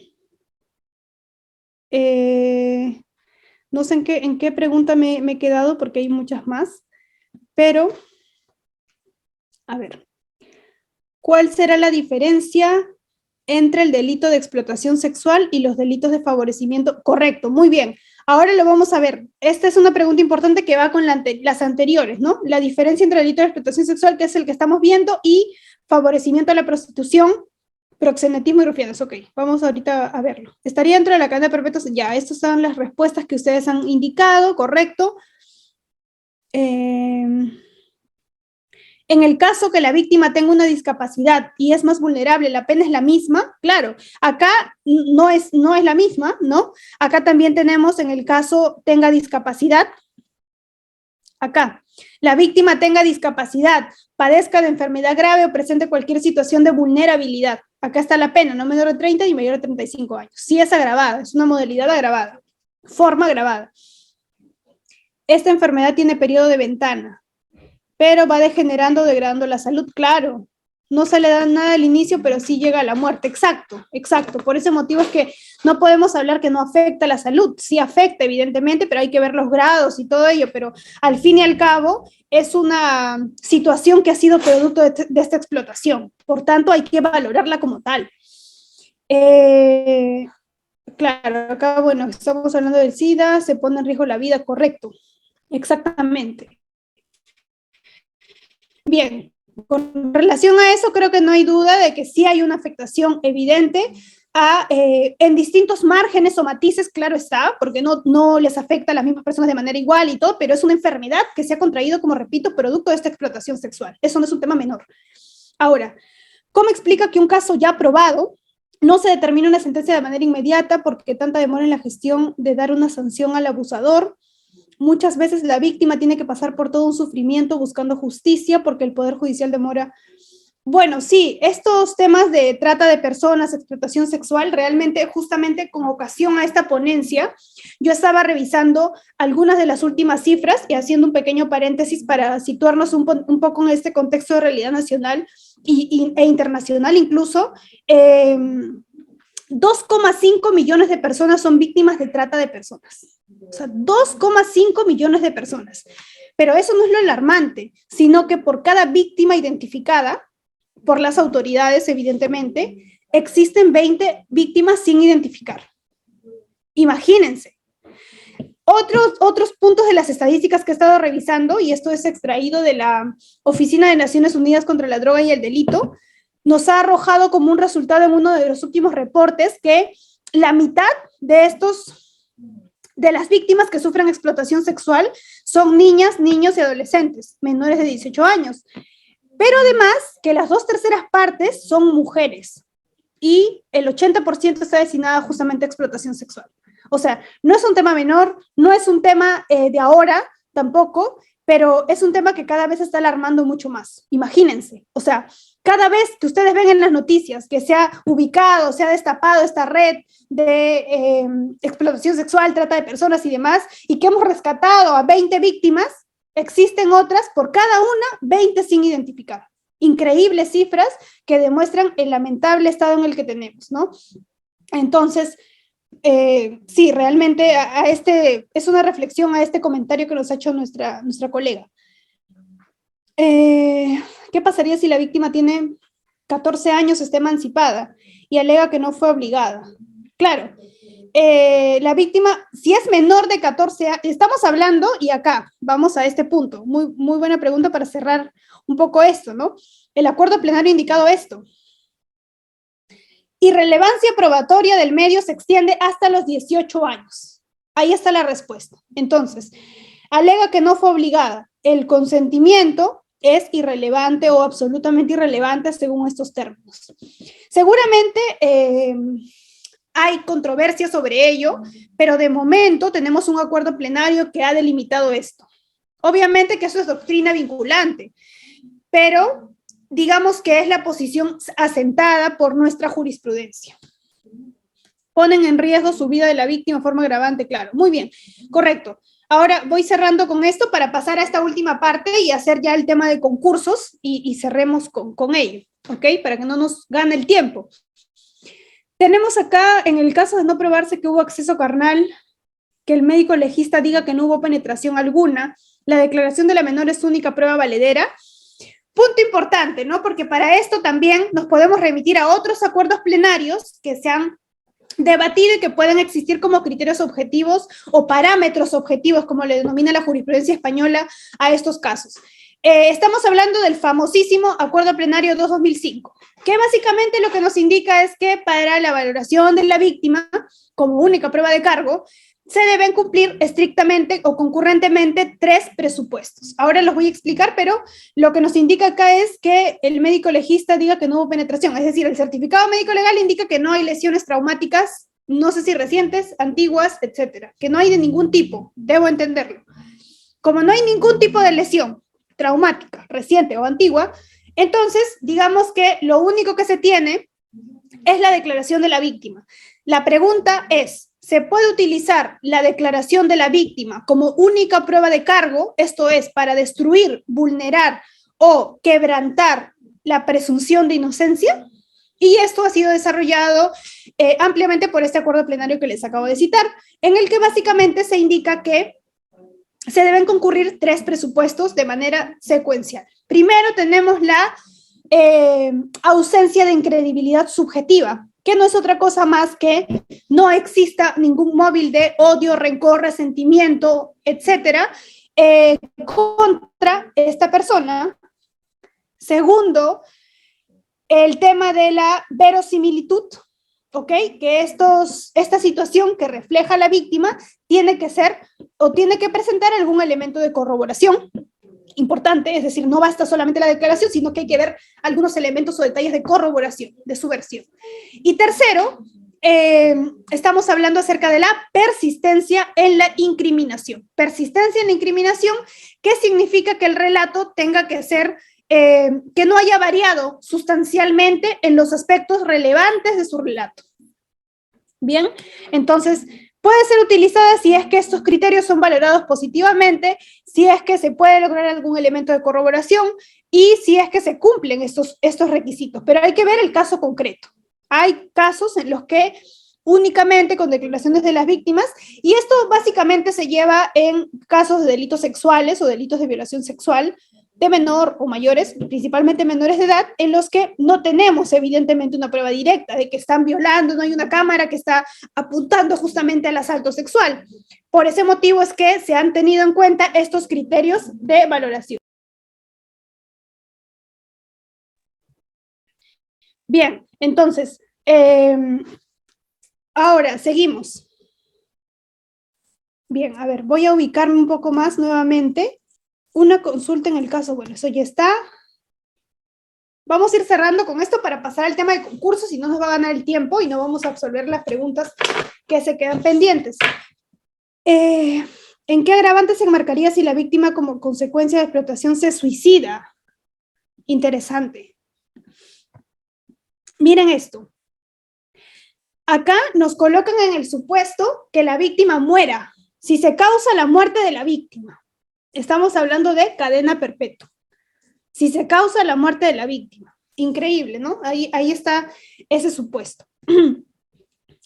no sé en qué pregunta me he quedado, porque hay muchas más, pero, a ver, ¿cuál será la diferencia entre el delito de explotación sexual y los delitos de favorecimiento? Correcto, muy bien. Ahora lo vamos a ver. Esta es una pregunta importante que va con las anteriores, ¿no? La diferencia entre el delito de explotación sexual, que es el que estamos viendo, y favorecimiento a la prostitución, proxenetismo y rufianes. Ok, vamos ahorita a verlo. ¿Estaría dentro de la cadena perpetua? Ya, estas son las respuestas que ustedes han indicado, correcto. En el caso que la víctima tenga una discapacidad y es más vulnerable, la pena es la misma, claro. Acá no es la misma, ¿no? Acá también tenemos, en el caso tenga discapacidad, acá, la víctima tenga discapacidad, padezca de enfermedad grave o presente cualquier situación de vulnerabilidad. Acá está la pena, no menor de 30 ni mayor de 35 años. Sí es agravada, es una modalidad agravada, forma agravada. Esta enfermedad tiene periodo de ventana, pero va degenerando, degradando la salud, claro. No se le da nada al inicio, pero sí llega a la muerte. Exacto. Por ese motivo es que no podemos hablar que no afecta a la salud. Sí afecta, evidentemente, pero hay que ver los grados y todo ello. Pero al fin y al cabo, es una situación que ha sido producto de esta explotación. Por tanto, hay que valorarla como tal. Claro, acá, bueno, estamos hablando del SIDA, se pone en riesgo la vida, correcto. Exactamente. Bien, con relación a eso, creo que no hay duda de que sí hay una afectación evidente en distintos márgenes o matices, claro está, porque no les afecta a las mismas personas de manera igual y todo, pero es una enfermedad que se ha contraído, como repito, producto de esta explotación sexual. Eso no es un tema menor. Ahora, ¿cómo explica que un caso ya aprobado no se determina una sentencia de manera inmediata porque tanta demora en la gestión de dar una sanción al abusador? Muchas veces la víctima tiene que pasar por todo un sufrimiento buscando justicia porque el Poder Judicial demora. Bueno, sí, estos temas de trata de personas, explotación sexual, realmente justamente con ocasión a esta ponencia, yo estaba revisando algunas de las últimas cifras y haciendo un pequeño paréntesis para situarnos un poco en este contexto de realidad nacional e internacional incluso. 2,5 millones de personas son víctimas de trata de personas. O sea, 2,5 millones de personas. Pero eso no es lo alarmante, sino que por cada víctima identificada, por las autoridades, evidentemente, existen 20 víctimas sin identificar. Imagínense. Otros puntos de las estadísticas que he estado revisando, y esto es extraído de la Oficina de Naciones Unidas contra la Droga y el Delito, nos ha arrojado como un resultado en uno de los últimos reportes que la mitad de las víctimas que sufren explotación sexual son niñas, niños y adolescentes menores de 18 años. Pero además que las 2/3 partes son mujeres y el 80% está destinada justamente a explotación sexual. O sea, no es un tema menor, no es un tema de ahora tampoco, pero es un tema que cada vez está alarmando mucho más. Imagínense, o sea, cada vez que ustedes ven en las noticias que se ha ubicado, se ha destapado esta red de explotación sexual, trata de personas y demás, y que hemos rescatado a 20 víctimas, existen otras, por cada una, 20 sin identificar. Increíbles cifras que demuestran el lamentable estado en el que tenemos, ¿no? Entonces, sí, realmente es una reflexión a este comentario que nos ha hecho nuestra colega. ¿Qué pasaría si la víctima tiene 14 años, está emancipada y alega que no fue obligada? Claro, la víctima, si es menor de 14 años, estamos hablando, y acá vamos a este punto, muy buena pregunta para cerrar un poco esto, ¿no? El acuerdo plenario ha indicado esto. Irrelevancia probatoria del medio se extiende hasta los 18 años. Ahí está la respuesta. Entonces, alega que no fue obligada. El consentimiento es irrelevante o absolutamente irrelevante según estos términos. Seguramente hay controversia sobre ello, pero de momento tenemos un acuerdo plenario que ha delimitado esto. Obviamente que eso es doctrina vinculante, pero digamos que es la posición asentada por nuestra jurisprudencia. Ponen en riesgo su vida de la víctima de forma agravante, claro. Muy bien, correcto. Ahora voy cerrando con esto para pasar a esta última parte y hacer ya el tema de concursos y cerremos con ello, ¿ok? Para que no nos gane el tiempo. Tenemos acá, en el caso de no probarse que hubo acceso carnal, que el médico legista diga que no hubo penetración alguna, la declaración de la menor es única prueba valedera. Punto importante, ¿no? Porque para esto también nos podemos remitir a otros acuerdos plenarios que se han debatido y que pueden existir como criterios objetivos o parámetros objetivos, como le denomina la jurisprudencia española a estos casos. Estamos hablando del famosísimo Acuerdo Plenario 2-2005, que básicamente lo que nos indica es que para la valoración de la víctima como única prueba de cargo, se deben cumplir estrictamente o concurrentemente 3 presupuestos. Ahora los voy a explicar, pero lo que nos indica acá es que el médico legista diga que no hubo penetración, es decir, el certificado médico legal indica que no hay lesiones traumáticas, no sé si recientes, antiguas, etcétera, que no hay de ningún tipo, debo entenderlo. Como no hay ningún tipo de lesión traumática, reciente o antigua, entonces digamos que lo único que se tiene es la declaración de la víctima. La pregunta es, ¿se puede utilizar la declaración de la víctima como única prueba de cargo? Esto es, para destruir, vulnerar o quebrantar la presunción de inocencia. Y esto ha sido desarrollado ampliamente por este acuerdo plenario que les acabo de citar, en el que básicamente se indica que se deben concurrir 3 presupuestos de manera secuencial. Primero tenemos la ausencia de incredibilidad subjetiva, que no es otra cosa más que no exista ningún móvil de odio, rencor, resentimiento, etcétera, contra esta persona. Segundo, el tema de la verosimilitud, ¿ok? Que esta situación que refleja la víctima tiene que ser o tiene que presentar algún elemento de corroboración importante, es decir, no basta solamente la declaración, sino que hay que ver algunos elementos o detalles de corroboración de su versión. Y tercero, estamos hablando acerca de la persistencia en la incriminación. Persistencia en la incriminación, ¿qué significa? Que el relato tenga que ser, que no haya variado sustancialmente en los aspectos relevantes de su relato. Bien, entonces puede ser utilizada si es que estos criterios son valorados positivamente, si es que se puede lograr algún elemento de corroboración y si es que se cumplen estos requisitos. Pero hay que ver el caso concreto. Hay casos en los que únicamente con declaraciones de las víctimas, y esto básicamente se lleva en casos de delitos sexuales o delitos de violación sexual de menor o mayores, principalmente menores de edad, en los que no tenemos evidentemente una prueba directa de que están violando, no hay una cámara que está apuntando justamente al asalto sexual. Por ese motivo es que se han tenido en cuenta estos criterios de valoración. Bien, entonces, ahora seguimos. Bien, a ver, voy a ubicarme un poco más nuevamente. Una consulta en el caso, bueno, eso ya está. Vamos a ir cerrando con esto para pasar al tema de concursos, si no nos va a ganar el tiempo y no vamos a absolver las preguntas que se quedan pendientes. ¿En qué agravante se enmarcaría si la víctima como consecuencia de explotación se suicida? Interesante. Miren esto. Acá nos colocan en el supuesto que la víctima muera, si se causa la muerte de la víctima. Estamos hablando de cadena perpetua. Si se causa la muerte de la víctima. Increíble, ¿no? Ahí está ese supuesto.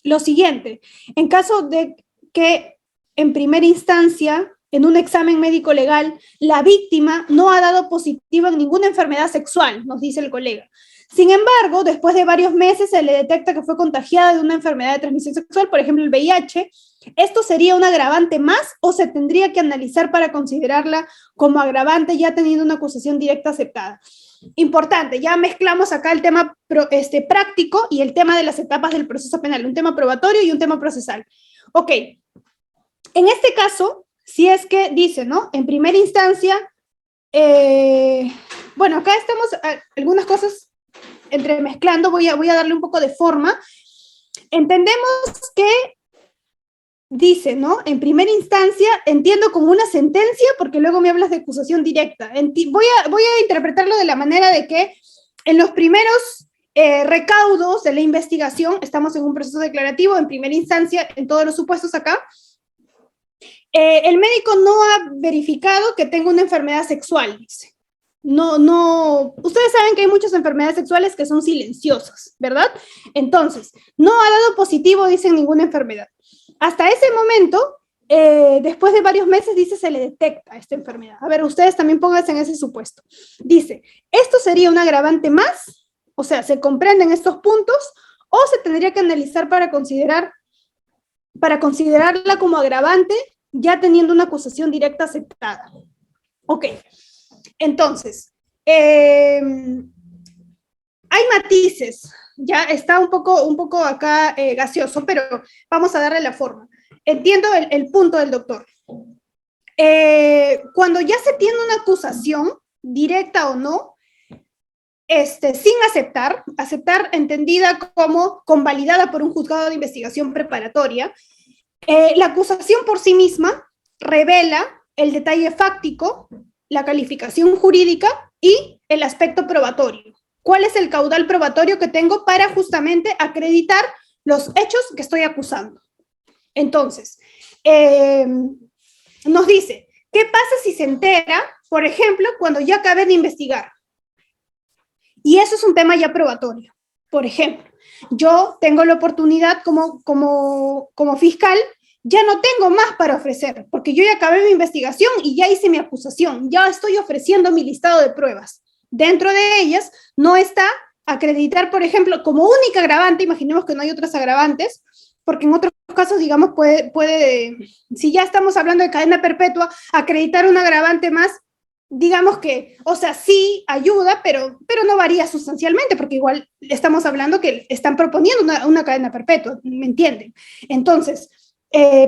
Lo siguiente, en caso de que en primera instancia, en un examen médico legal, la víctima no ha dado positivo en ninguna enfermedad sexual, nos dice el colega. Sin embargo, después de varios meses se le detecta que fue contagiada de una enfermedad de transmisión sexual, por ejemplo el VIH. ¿Esto sería un agravante más o se tendría que analizar para considerarla como agravante ya teniendo una acusación directa aceptada? Importante, ya mezclamos acá el tema práctico y el tema de las etapas del proceso penal, un tema probatorio y un tema procesal. Ok, en este caso, si es que dice, ¿no? En primera instancia, bueno, acá estamos algunas cosas entremezclando, voy a darle un poco de forma. Entendemos que dice, ¿no? En primera instancia, entiendo como una sentencia, porque luego me hablas de acusación directa. Voy a interpretarlo de la manera de que en los primeros recaudos de la investigación, estamos en un proceso declarativo, en primera instancia, en todos los supuestos acá, el médico no ha verificado que tengo una enfermedad sexual, dice. No, ustedes saben que hay muchas enfermedades sexuales que son silenciosas, ¿verdad? Entonces, no ha dado positivo, dicen, ninguna enfermedad. Hasta ese momento, después de varios meses, dice, se le detecta esta enfermedad. A ver, ustedes también pónganse en ese supuesto. Dice, ¿esto sería un agravante más? O sea, ¿se comprenden estos puntos? ¿O se tendría que analizar para considerarla como agravante, ya teniendo una acusación directa aceptada? Ok. Entonces, hay matices, ya está un poco acá gaseoso, pero vamos a darle la forma. Entiendo el punto del doctor. Cuando ya se tiene una acusación, directa o no, sin aceptar entendida como convalidada por un juzgado de investigación preparatoria, la acusación por sí misma revela el detalle fáctico, la calificación jurídica y el aspecto probatorio. ¿Cuál es el caudal probatorio que tengo para justamente acreditar los hechos que estoy acusando? Entonces, nos dice, ¿qué pasa si se entera, por ejemplo, cuando ya acabé de investigar? Y eso es un tema ya probatorio. Por ejemplo, yo tengo la oportunidad como fiscal, ya no tengo más para ofrecer, porque yo ya acabé mi investigación y ya hice mi acusación, ya estoy ofreciendo mi listado de pruebas. Dentro de ellas no está acreditar, por ejemplo, como única agravante, imaginemos que no hay otras agravantes, porque en otros casos, digamos, puede, si ya estamos hablando de cadena perpetua, acreditar un agravante más, digamos que, o sea, sí ayuda, pero no varía sustancialmente, porque igual estamos hablando que están proponiendo una cadena perpetua, ¿me entienden? Entonces,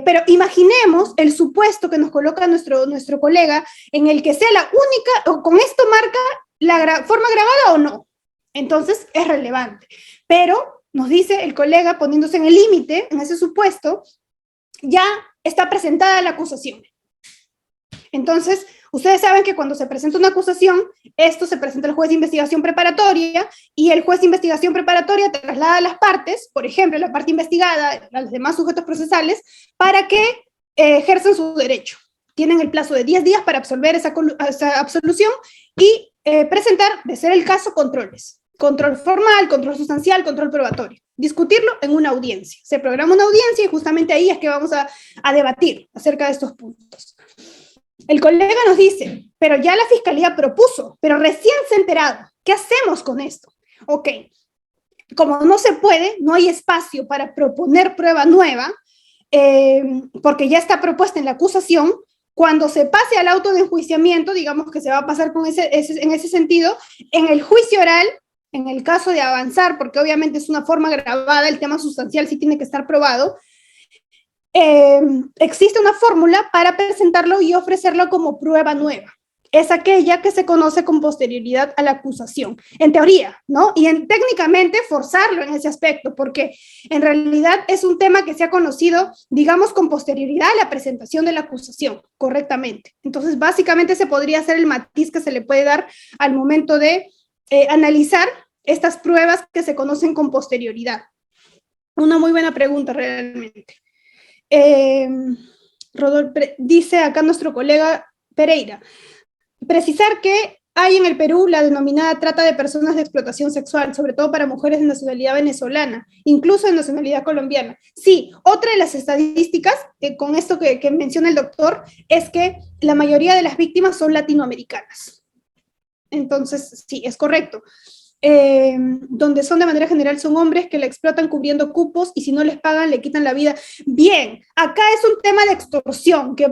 pero imaginemos el supuesto que nos coloca nuestro colega en el que sea la única, o con esto marca la forma grabada o no. Entonces es relevante. Pero nos dice el colega, poniéndose en el límite, en ese supuesto, ya está presentada la acusación. Entonces, ustedes saben que cuando se presenta una acusación, esto se presenta al juez de investigación preparatoria y el juez de investigación preparatoria traslada a las partes, por ejemplo, la parte investigada, a los demás sujetos procesales, para que ejerzan su derecho. Tienen el plazo de 10 días para absolver esa absolución y presentar, de ser el caso, controles. Control formal, control sustancial, control probatorio. Discutirlo en una audiencia. Se programa una audiencia y justamente ahí es que vamos a debatir acerca de estos puntos. El colega nos dice, pero ya la fiscalía propuso, pero recién se ha enterado. ¿Qué hacemos con esto? Ok, como no se puede, no hay espacio para proponer prueba nueva, porque ya está propuesta en la acusación. Cuando se pase al auto de enjuiciamiento, digamos que se va a pasar en ese sentido, en el juicio oral, en el caso de avanzar, porque obviamente es una forma grabada, el tema sustancial sí tiene que estar probado, existe una fórmula para presentarlo y ofrecerlo como prueba nueva. Es aquella que se conoce con posterioridad a la acusación, en teoría, ¿no? Y técnicamente forzarlo en ese aspecto, porque en realidad es un tema que se ha conocido, digamos, con posterioridad a la presentación de la acusación, correctamente. Entonces, básicamente ese podría ser el matiz que se le puede dar al momento de analizar estas pruebas que se conocen con posterioridad. Una muy buena pregunta, realmente. Dice acá nuestro colega Pereira, precisar que hay en el Perú la denominada trata de personas de explotación sexual, sobre todo para mujeres de nacionalidad venezolana, incluso de nacionalidad colombiana. Sí, otra de las estadísticas, con esto que menciona el doctor, es que la mayoría de las víctimas son latinoamericanas. Entonces, sí, es correcto. donde son de manera general son hombres que la explotan cubriendo cupos y si no les pagan le quitan la vida. Bien, acá es un tema de extorsión, que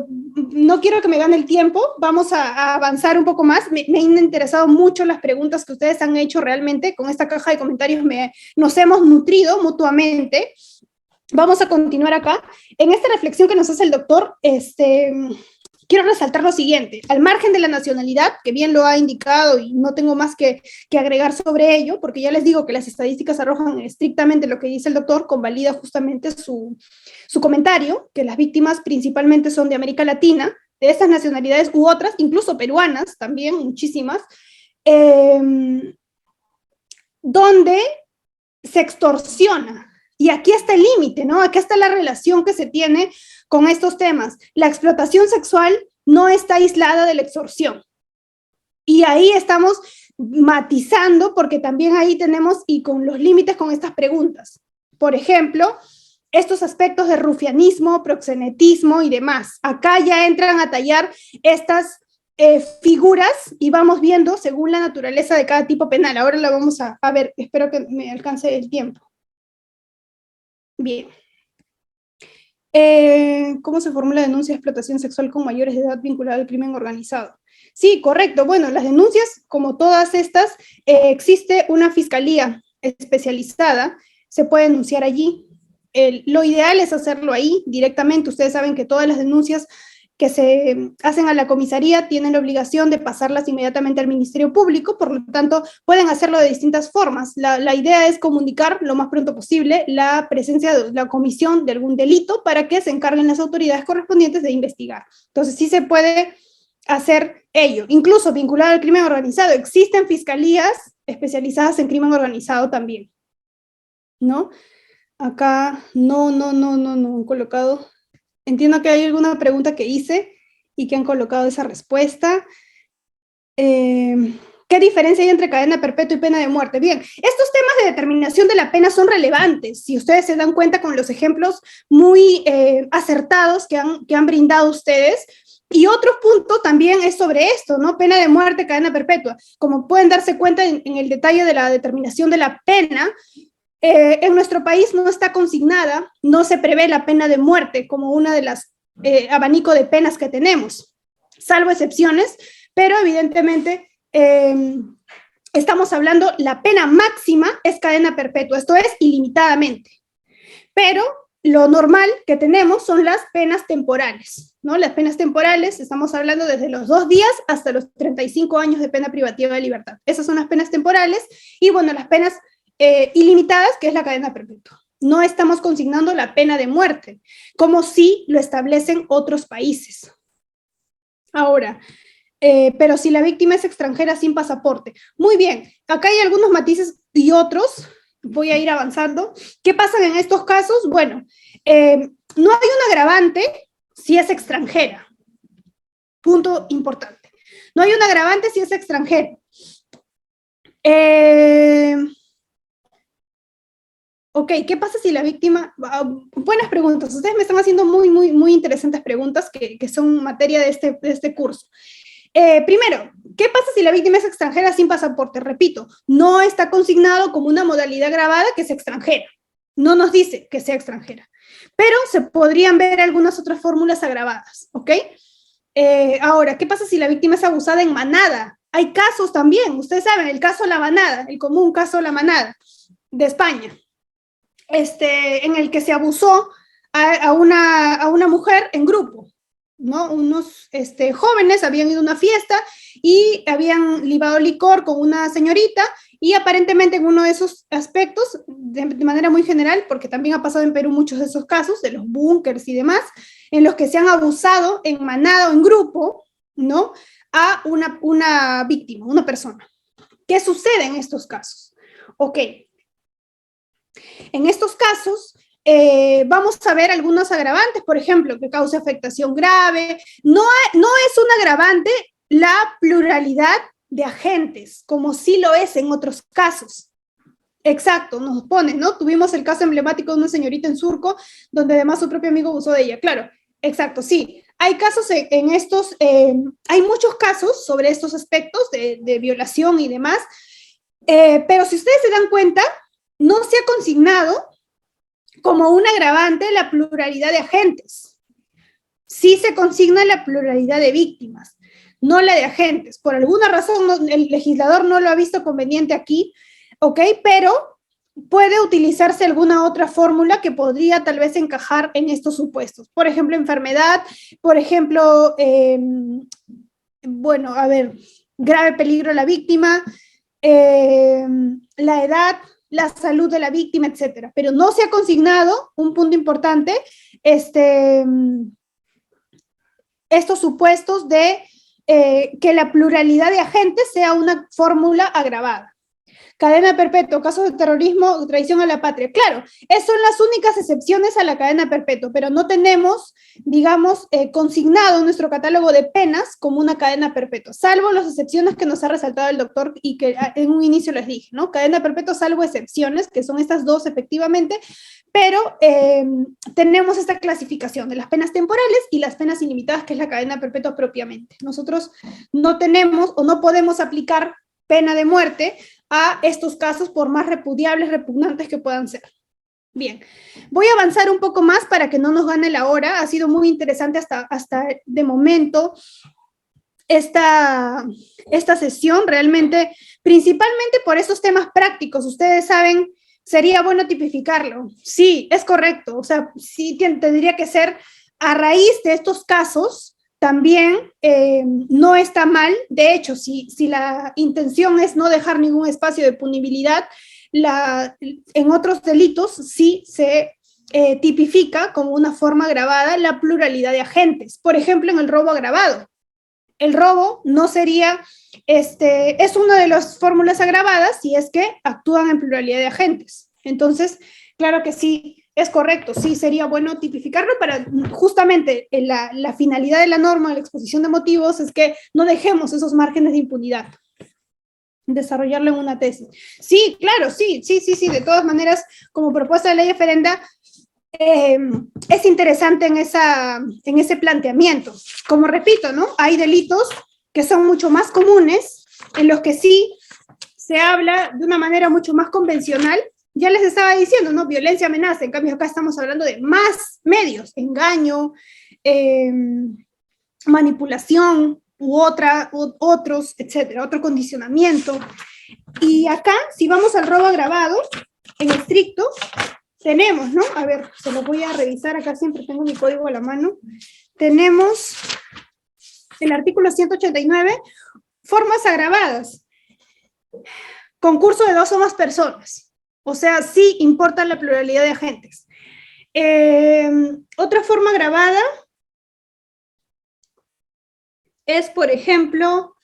no quiero que me gane el tiempo, vamos a avanzar un poco más. Me han interesado mucho las preguntas que ustedes han hecho realmente, con esta caja de comentarios nos hemos nutrido mutuamente. Vamos a continuar acá. En esta reflexión que nos hace el doctor, quiero resaltar lo siguiente: al margen de la nacionalidad, que bien lo ha indicado y no tengo más que agregar sobre ello, porque ya les digo que las estadísticas arrojan estrictamente lo que dice el doctor, convalida justamente su comentario, que las víctimas principalmente son de América Latina, de estas nacionalidades u otras, incluso peruanas también, muchísimas, donde se extorsiona. Y aquí está el límite, ¿no? Aquí está la relación que se tiene con estos temas. La explotación sexual no está aislada de la extorsión. Y ahí estamos matizando, porque también ahí tenemos, y con los límites con estas preguntas. Por ejemplo, estos aspectos de rufianismo, proxenetismo y demás. Acá ya entran a tallar estas figuras y vamos viendo según la naturaleza de cada tipo penal. Ahora la vamos a ver, espero que me alcance el tiempo. Bien. ¿Cómo se formula la denuncia de explotación sexual con mayores de edad vinculada al crimen organizado? Sí, correcto. Bueno, las denuncias, como todas estas, existe una fiscalía especializada, se puede denunciar allí. Lo ideal es hacerlo ahí directamente. Ustedes saben que todas las denuncias que se hacen a la comisaría tienen la obligación de pasarlas inmediatamente al Ministerio Público, por lo tanto pueden hacerlo de distintas formas. La idea es comunicar lo más pronto posible la presencia de la comisión de algún delito para que se encarguen las autoridades correspondientes de investigar. Entonces sí se puede hacer ello, incluso vinculado al crimen organizado. Existen fiscalías especializadas en crimen organizado también, ¿no? Acá no han colocado. Entiendo que hay alguna pregunta que hice y que han colocado esa respuesta. ¿Qué diferencia hay entre cadena perpetua y pena de muerte? Bien, estos temas de determinación de la pena son relevantes, si ustedes se dan cuenta con los ejemplos muy acertados que han brindado ustedes. Y otro punto también es sobre esto, ¿no? Pena de muerte, cadena perpetua. Como pueden darse cuenta en el detalle de la determinación de la pena, en nuestro país no está consignada, no se prevé la pena de muerte como una de las abanico de penas que tenemos, salvo excepciones, pero evidentemente estamos hablando, la pena máxima es cadena perpetua, esto es ilimitadamente, pero lo normal que tenemos son las penas temporales, ¿no? Las penas temporales, estamos hablando desde los 2 días hasta los 35 años de pena privativa de libertad. Esas son las penas temporales, y bueno, las penas ilimitadas, que es la cadena perpetua. No estamos consignando la pena de muerte, como sí lo establecen otros países. Ahora, pero si la víctima es extranjera sin pasaporte. Muy bien, acá hay algunos matices y otros, voy a ir avanzando. ¿Qué pasa en estos casos? Bueno, no hay un agravante si es extranjera. Punto importante. No hay un agravante si es extranjera. Ok, ¿qué pasa si la víctima? Buenas preguntas. Ustedes me están haciendo muy interesantes preguntas que son materia de este curso. Primero, ¿qué pasa si la víctima es extranjera sin pasaporte? Repito, no está consignado como una modalidad agravada que es extranjera. No nos dice que sea extranjera. Pero se podrían ver algunas otras fórmulas agravadas, ¿ok? Ahora, ¿qué pasa si la víctima es abusada en manada? Hay casos también, ustedes saben, el caso La Manada, el común caso La Manada de España. En el que se abusó a una mujer en grupo, ¿no? Unos jóvenes habían ido a una fiesta y habían libado licor con una señorita, y aparentemente en uno de esos aspectos, de manera muy general, porque también ha pasado en Perú muchos de esos casos, de los búnkers y demás, en los que se han abusado en manada o en grupo, ¿no? A una víctima, una persona. ¿Qué sucede en estos casos? Ok. En estos casos, vamos a ver algunos agravantes, por ejemplo, que cause afectación grave. No es un agravante la pluralidad de agentes, como sí lo es en otros casos. Exacto, nos pone, ¿no? Tuvimos el caso emblemático de una señorita en Surco, donde además su propio amigo abusó de ella. Claro, exacto, sí. Hay casos en estos, hay muchos casos sobre estos aspectos de violación y demás, Pero si ustedes se dan cuenta, no se ha consignado como un agravante la pluralidad de agentes. Sí se consigna la pluralidad de víctimas, no la de agentes. Por alguna razón el legislador no lo ha visto conveniente aquí, ¿ok? Pero puede utilizarse alguna otra fórmula que podría tal vez encajar en estos supuestos. Por ejemplo, enfermedad, por ejemplo, bueno, a ver, grave peligro a la víctima, la edad, la salud de la víctima, etcétera. Pero no se ha consignado, un punto importante, estos supuestos de que la pluralidad de agentes sea una fórmula agravada. Cadena perpetua, casos de terrorismo, traición a la patria. Claro, esas son las únicas excepciones a la cadena perpetua, pero no tenemos, digamos, consignado en nuestro catálogo de penas como una cadena perpetua, salvo las excepciones que nos ha resaltado el doctor y que en un inicio les dije, ¿no? Cadena perpetua salvo excepciones, que son estas dos efectivamente, pero tenemos esta clasificación de las penas temporales y las penas ilimitadas, que es la cadena perpetua propiamente. Nosotros no tenemos o no podemos aplicar pena de muerte a estos casos, por más repudiables, repugnantes que puedan ser. Bien, voy a avanzar un poco más para que no nos gane la hora. Ha sido muy interesante hasta de momento esta sesión, realmente, principalmente por estos temas prácticos. Ustedes saben, sería bueno tipificarlo. Sí, es correcto. O sea, sí tendría que ser a raíz de estos casos. También no está mal, de hecho, si la intención es no dejar ningún espacio de punibilidad, en otros delitos sí se tipifica como una forma agravada la pluralidad de agentes. Por ejemplo, en el robo agravado. El robo no sería, es una de las fórmulas agravadas si es que actúan en pluralidad de agentes. Entonces, claro que sí, es correcto, sí sería bueno tipificarlo para justamente la finalidad de la norma, de la exposición de motivos, es que no dejemos esos márgenes de impunidad. Desarrollarlo en una tesis. Sí, claro, sí, de todas maneras, como propuesta de ley referenda, es interesante en ese planteamiento. Como repito, ¿no? Hay delitos que son mucho más comunes, en los que sí se habla de una manera mucho más convencional. Ya les estaba diciendo, ¿no? Violencia, amenaza. En cambio, acá estamos hablando de más medios, engaño, manipulación otros, etcétera, otro condicionamiento. Y acá, si vamos al robo agravado, en estricto, tenemos, ¿no? A ver, se lo voy a revisar, acá siempre tengo mi código a la mano. Tenemos el artículo 189, formas agravadas. Concurso de 2 o más personas. O sea, sí importa la pluralidad de agentes. Otra forma agravada es, por ejemplo,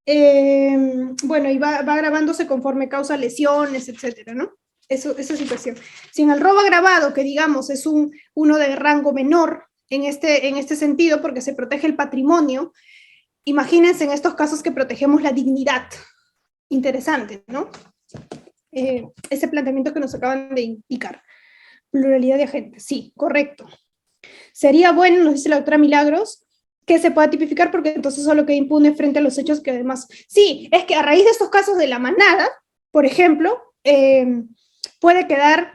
bueno, y va agravándose conforme causa lesiones, etcétera, ¿no? Esa situación. Si en el robo agravado, que digamos es uno de rango menor en este sentido, porque se protege el patrimonio, imagínense en estos casos que protegemos la dignidad. Interesante, ¿no? Ese planteamiento que nos acaban de indicar. Pluralidad de agentes, sí, correcto. Sería bueno, nos dice la doctora Milagros, que se pueda tipificar, porque entonces solo queda impune frente a los hechos que además... Sí, es que a raíz de estos casos de la manada, por ejemplo, puede quedar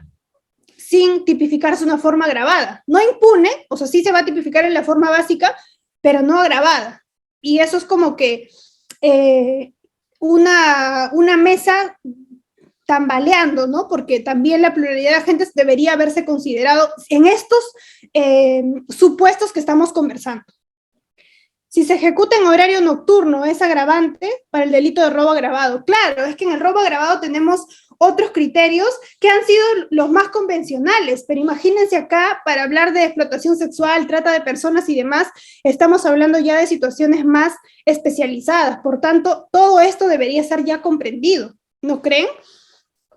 sin tipificarse una forma agravada. No impune, o sea, sí se va a tipificar en la forma básica, pero no agravada. Y eso es como que una mesa tambaleando, ¿no? Porque también la pluralidad de agentes debería haberse considerado en estos supuestos que estamos conversando. Si se ejecuta en horario nocturno, es agravante para el delito de robo agravado. Claro, es que en el robo agravado tenemos otros criterios que han sido los más convencionales, pero imagínense acá, para hablar de explotación sexual, trata de personas y demás, estamos hablando ya de situaciones más especializadas. Por tanto, todo esto debería ser ya comprendido, ¿no creen?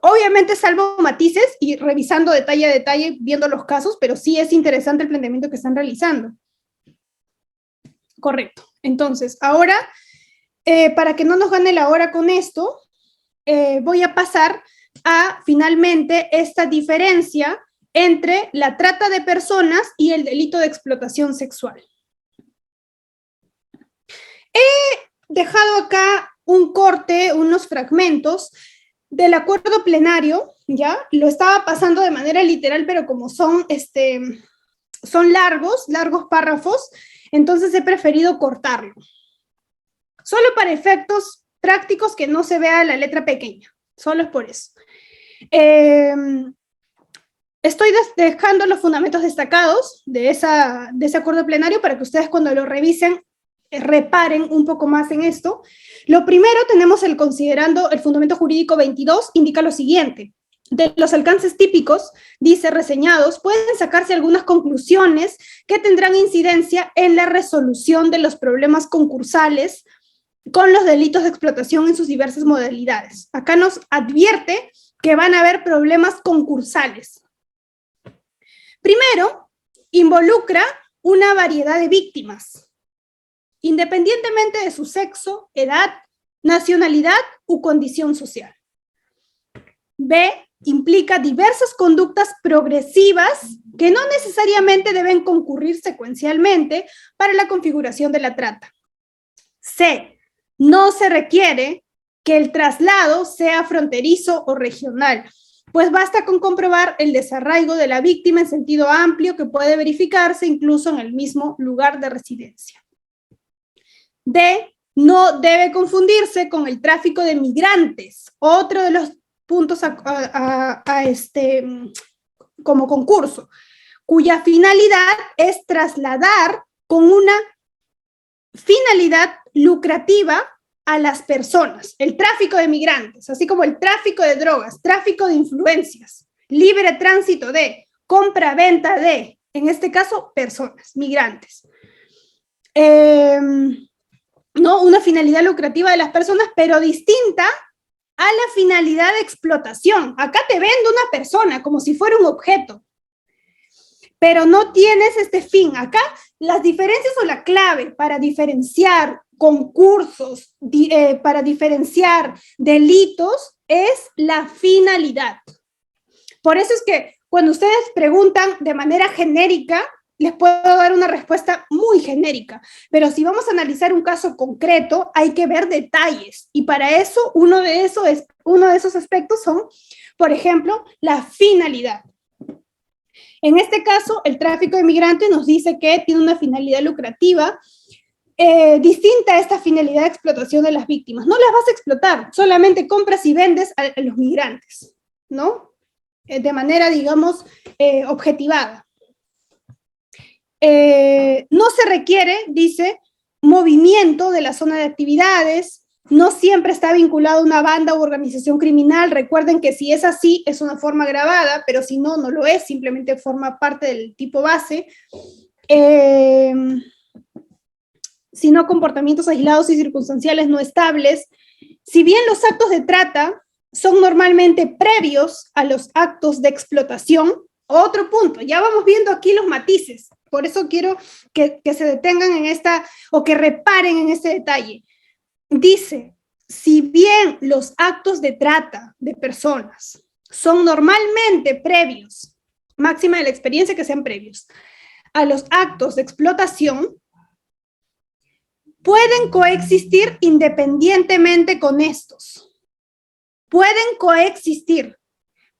Obviamente salvo matices y revisando detalle a detalle, viendo los casos, pero sí es interesante el planteamiento que están realizando. Correcto. Entonces, ahora, para que no nos gane la hora con esto, voy a pasar a finalmente esta diferencia entre la trata de personas y el delito de explotación sexual. He dejado acá un corte, unos fragmentos del acuerdo plenario, ¿ya? Lo estaba pasando de manera literal, pero como son largos párrafos, entonces he preferido cortarlo. Solo para efectos prácticos que no se vea la letra pequeña, solo es por eso. Estoy dejando los fundamentos destacados de ese acuerdo plenario para que ustedes cuando lo revisen reparen un poco más en esto. Lo primero, tenemos considerando el fundamento jurídico 22, indica lo siguiente: de los alcances típicos, dice, reseñados, pueden sacarse algunas conclusiones que tendrán incidencia en la resolución de los problemas concursales con los delitos de explotación en sus diversas modalidades. Acá nos advierte que van a haber problemas concursales. Primero, involucra una variedad de víctimas, independientemente de su sexo, edad, nacionalidad u condición social. B, implica diversas conductas progresivas que no necesariamente deben concurrir secuencialmente para la configuración de la trata. C, no se requiere que el traslado sea fronterizo o regional, pues basta con comprobar el desarraigo de la víctima en sentido amplio que puede verificarse incluso en el mismo lugar de residencia. D, no debe confundirse con el tráfico de migrantes, otro de los puntos como concurso, cuya finalidad es trasladar con una finalidad lucrativa a las personas. El tráfico de migrantes, así como el tráfico de drogas, tráfico de influencias, libre tránsito de, compra-venta de, en este caso, personas, migrantes. ¿No? Una finalidad lucrativa de las personas, pero distinta a la finalidad de explotación. Acá te vendo una persona como si fuera un objeto, pero no tienes este fin. Acá las diferencias o la clave para diferenciar concursos, para diferenciar delitos, es la finalidad. Por eso es que cuando ustedes preguntan de manera genérica, les puedo dar una respuesta muy genérica, pero si vamos a analizar un caso concreto, hay que ver detalles, y para eso uno de esos aspectos son, por ejemplo, la finalidad. En este caso, el tráfico de migrantes nos dice que tiene una finalidad lucrativa distinta a esta finalidad de explotación de las víctimas. No las vas a explotar, solamente compras y vendes a los migrantes, ¿no? De manera, digamos, objetivada. No se requiere, dice, movimiento de la zona de actividades, no siempre está vinculado a una banda u organización criminal. Recuerden que si es así, es una forma agravada, pero si no, no lo es, simplemente forma parte del tipo base. Sino comportamientos aislados y circunstanciales no estables. Si bien los actos de trata son normalmente previos a los actos de explotación, otro punto, ya vamos viendo aquí los matices, por eso quiero que se detengan en o que reparen en este detalle. Dice, si bien los actos de trata de personas son normalmente previos, máxima de la experiencia que sean previos, a los actos de explotación, pueden coexistir independientemente con estos. Pueden coexistir.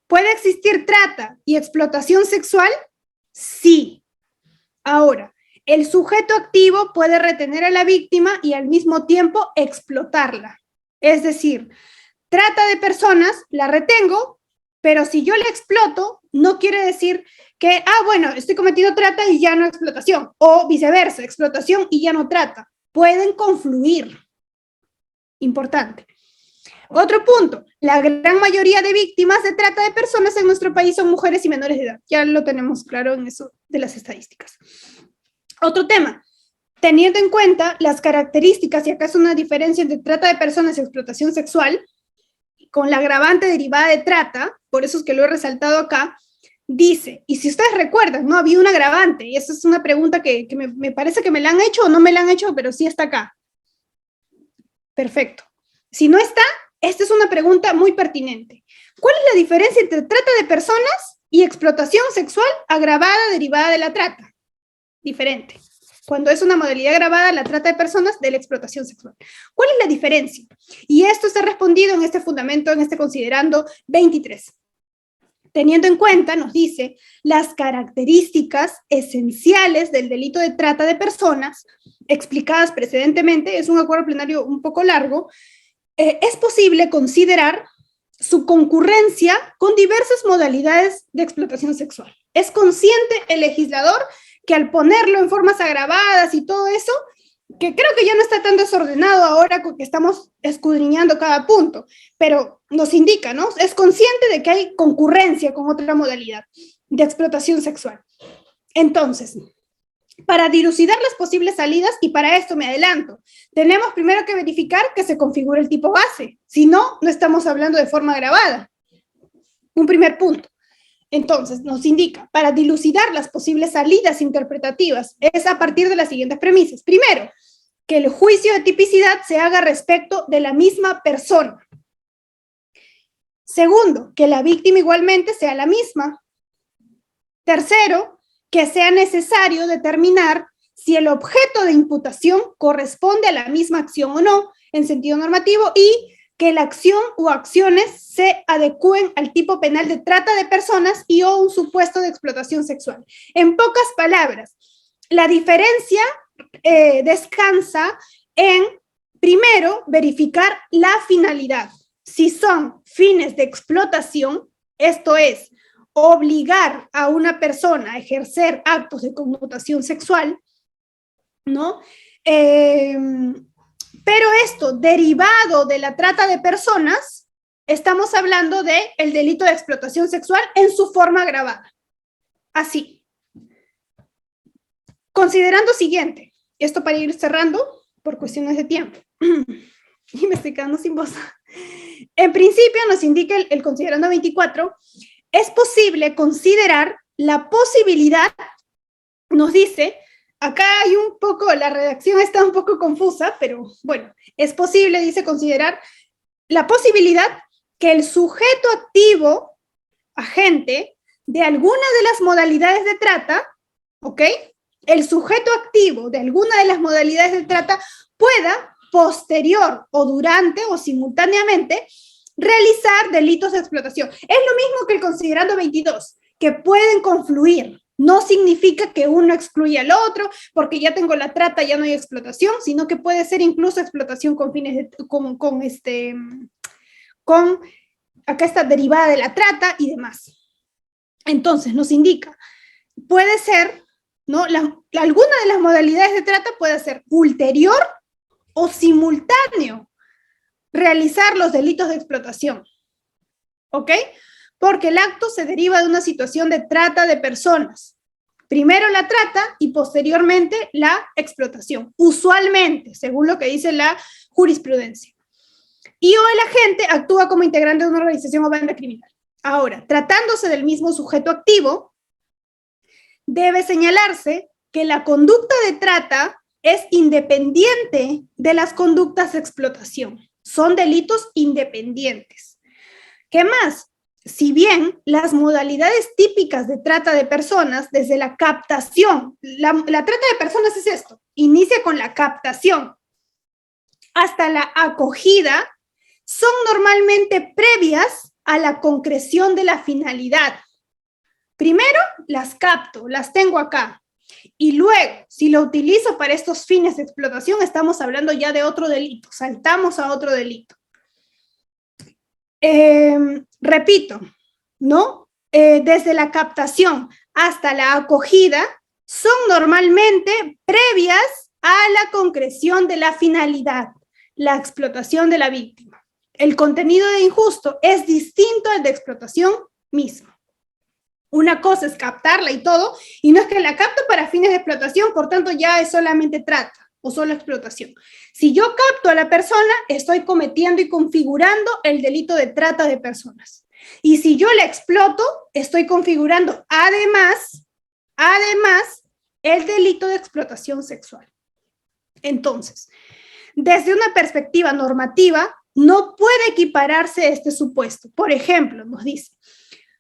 ¿Puede existir trata y explotación sexual? Sí. Ahora, el sujeto activo puede retener a la víctima y al mismo tiempo explotarla. Es decir, trata de personas, la retengo, pero si yo la exploto, no quiere decir que, bueno, estoy cometiendo trata y ya no explotación, o viceversa, explotación y ya no trata. Pueden confluir. Importante. Otro punto, la gran mayoría de víctimas de trata de personas en nuestro país son mujeres y menores de edad. Ya lo tenemos claro en eso de las estadísticas. Otro tema, teniendo en cuenta las características, y acá es una diferencia entre trata de personas y explotación sexual, con la agravante derivada de trata, por eso es que lo he resaltado acá, dice, y si ustedes recuerdan, no había un agravante, y esa es una pregunta que me parece que me la han hecho o no me la han hecho, pero sí está acá. Perfecto. Si no está, esta es una pregunta muy pertinente. ¿Cuál es la diferencia entre trata de personas y explotación sexual agravada derivada de la trata? Diferente. cuando es una modalidad agravada la trata de personas de la explotación sexual. ¿Cuál es la diferencia? Y esto está respondido en este fundamento, en este considerando 23. Teniendo en cuenta, nos dice, las características esenciales del delito de trata de personas, explicadas precedentemente, es un acuerdo plenario un poco largo, es posible considerar su concurrencia con diversas modalidades de explotación sexual. Es consciente el legislador que al ponerlo en formas agravadas y todo eso, que creo que ya no está tan desordenado ahora que estamos escudriñando cada punto, pero nos indica, ¿no? Es consciente de que hay concurrencia con otra modalidad de explotación sexual. Entonces, para dilucidar las posibles salidas, y para esto me adelanto, tenemos primero que verificar que se configure el tipo base, si no, no estamos hablando de forma agravada. Un primer punto. Entonces, nos indica, para dilucidar las posibles salidas interpretativas, es a partir de las siguientes premisas. Primero, que el juicio de tipicidad se haga respecto de la misma persona. Segundo, que la víctima igualmente sea la misma. Tercero, que sea necesario determinar si el objeto de imputación corresponde a la misma acción o no, en sentido normativo, y que la acción o acciones se adecúen al tipo penal de trata de personas y o un supuesto de explotación sexual. En pocas palabras, la diferencia descansa en, primero, verificar la finalidad. Si son fines de explotación, esto es, obligar a una persona a ejercer actos de connotación sexual, ¿no? Pero esto, derivado de la trata de personas, estamos hablando del delito de explotación sexual en su forma agravada. Así. Considerando siguiente, esto para ir cerrando por cuestiones de tiempo, y me estoy quedando sin voz. En principio nos indica el considerando 24, es posible considerar la posibilidad, nos dice, acá hay un poco, la redacción está un poco confusa, pero bueno, es posible, dice, considerar la posibilidad que el sujeto activo, agente, de alguna de las modalidades de trata, ¿ok? El sujeto activo de alguna de las modalidades de trata pueda, posterior o durante o simultáneamente, realizar delitos de explotación. Es lo mismo que el considerando 22, que pueden confluir. No significa que uno excluya al otro, porque ya tengo la trata, ya no hay explotación, sino que puede ser incluso explotación con fines de, acá está derivada de la trata y demás. Entonces, nos indica, puede ser, ¿no? Alguna de las modalidades de trata puede ser ulterior o simultáneo realizar los delitos de explotación, ¿ok? Porque el acto se deriva de una situación de trata de personas. Primero la trata y posteriormente la explotación, usualmente, según lo que dice la jurisprudencia. Y o el agente actúa como integrante de una organización o banda criminal. Ahora, tratándose del mismo sujeto activo, debe señalarse que la conducta de trata es independiente de las conductas de explotación. Son delitos independientes. ¿Qué más? Si bien las modalidades típicas de trata de personas, desde la captación, la trata de personas es esto, inicia con la captación, hasta la acogida, son normalmente previas a la concreción de la finalidad. Primero las capto, las tengo acá, y luego, si lo utilizo para estos fines de explotación, estamos hablando ya de otro delito, saltamos a otro delito. Repito, ¿no? Desde la captación hasta la acogida son normalmente previas a la concreción de la finalidad, la explotación de la víctima. El contenido de injusto es distinto al de explotación mismo. Una cosa es captarla y todo, y no es que la capto para fines de explotación, por tanto ya es solamente trata o solo explotación. Si yo capto a la persona, estoy cometiendo y configurando el delito de trata de personas. Y si yo la exploto, estoy configurando además, el delito de explotación sexual. Entonces, desde una perspectiva normativa, no puede equipararse este supuesto. Por ejemplo, nos dice,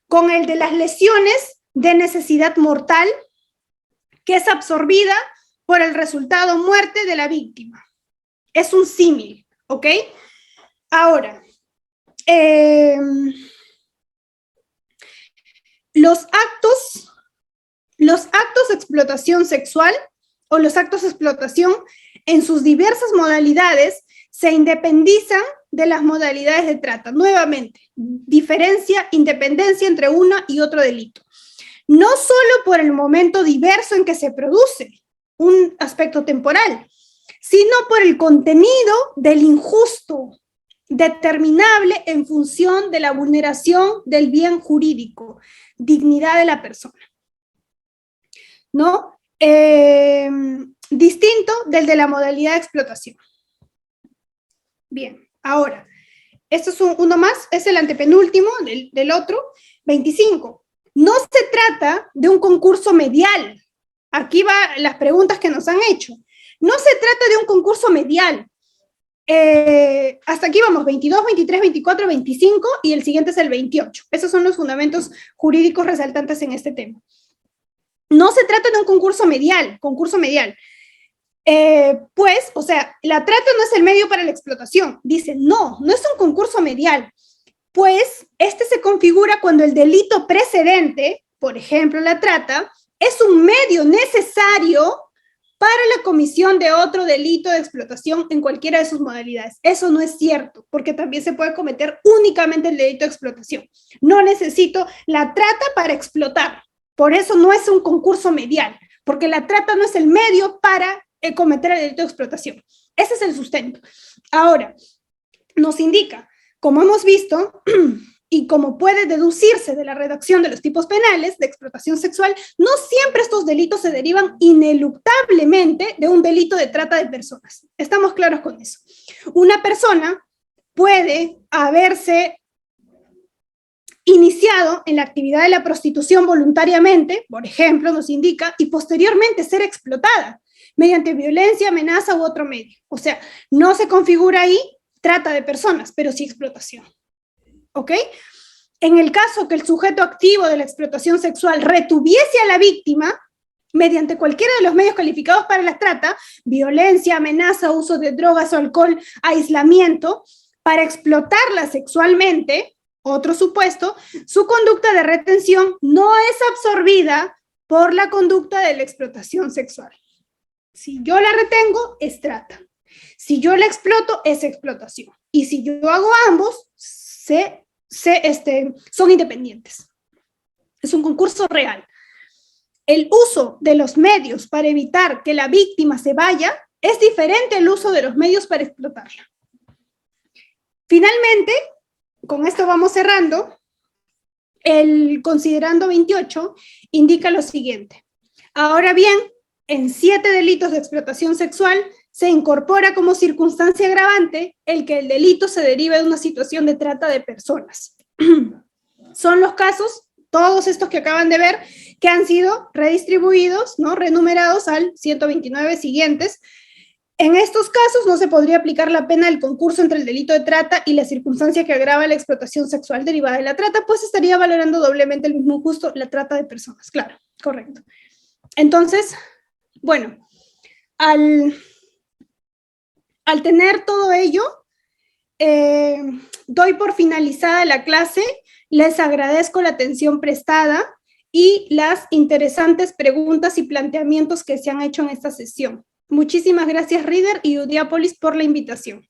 con el de las lesiones de necesidad mortal, que es absorbida por el resultado muerte de la víctima. Es un símil, ¿ok? Ahora, los actos de explotación sexual o los actos de explotación en sus diversas modalidades se independizan de las modalidades de trata. Nuevamente, independencia entre uno y otro delito. No solo por el momento diverso en que se produce, un aspecto temporal, sino por el contenido del injusto, determinable en función de la vulneración del bien jurídico, dignidad de la persona, ¿no? Distinto del de la modalidad de explotación. Bien, ahora, esto es uno más, es el antepenúltimo del otro, 25. No se trata de un concurso medial. Aquí van las preguntas que nos han hecho. No se trata de un concurso medial. Hasta aquí vamos, 22, 23, 24, 25 y el siguiente es el 28. Esos son los fundamentos jurídicos resaltantes en este tema. No se trata de un concurso medial. Pues, o sea, la trata no es el medio para la explotación. Dice, no es un concurso medial. Pues, este se configura cuando el delito precedente, por ejemplo, la trata, es un medio necesario para la comisión de otro delito de explotación en cualquiera de sus modalidades. Eso no es cierto, porque también se puede cometer únicamente el delito de explotación. No necesito la trata para explotar. Por eso no es un concurso medial, porque la trata no es el medio para cometer el delito de explotación. Ese es el sustento. Ahora, nos indica, como hemos visto, y como puede deducirse de la redacción de los tipos penales de explotación sexual, no siempre estos delitos se derivan ineluctablemente de un delito de trata de personas. Estamos claros con eso. Una persona puede haberse iniciado en la actividad de la prostitución voluntariamente, por ejemplo, nos indica, y posteriormente ser explotada mediante violencia, amenaza u otro medio. O sea, no se configura ahí trata de personas, pero sí explotación. ¿Ok? En el caso que el sujeto activo de la explotación sexual retuviese a la víctima, mediante cualquiera de los medios calificados para la trata, violencia, amenaza, uso de drogas o alcohol, aislamiento, para explotarla sexualmente, otro supuesto, su conducta de retención no es absorbida por la conducta de la explotación sexual. Si yo la retengo, es trata. Si yo la exploto, es explotación. Y si yo hago ambos, son independientes. Es un concurso real. El uso de los medios para evitar que la víctima se vaya es diferente al uso de los medios para explotarla. Finalmente, con esto vamos cerrando, el considerando 28 indica lo siguiente. Ahora bien, en 7 delitos de explotación sexual se incorpora como circunstancia agravante el que el delito se derive de una situación de trata de personas. Son los casos, todos estos que acaban de ver, que han sido redistribuidos, ¿no? Renumerados al 129 siguientes. En estos casos no se podría aplicar la pena del concurso entre el delito de trata y la circunstancia que agrava la explotación sexual derivada de la trata, pues estaría valorando doblemente el mismo justo la trata de personas. Claro, correcto. Entonces, bueno, al tener todo ello, doy por finalizada la clase, les agradezco la atención prestada y las interesantes preguntas y planteamientos que se han hecho en esta sesión. Muchísimas gracias, Reader y Udiápolis, por la invitación.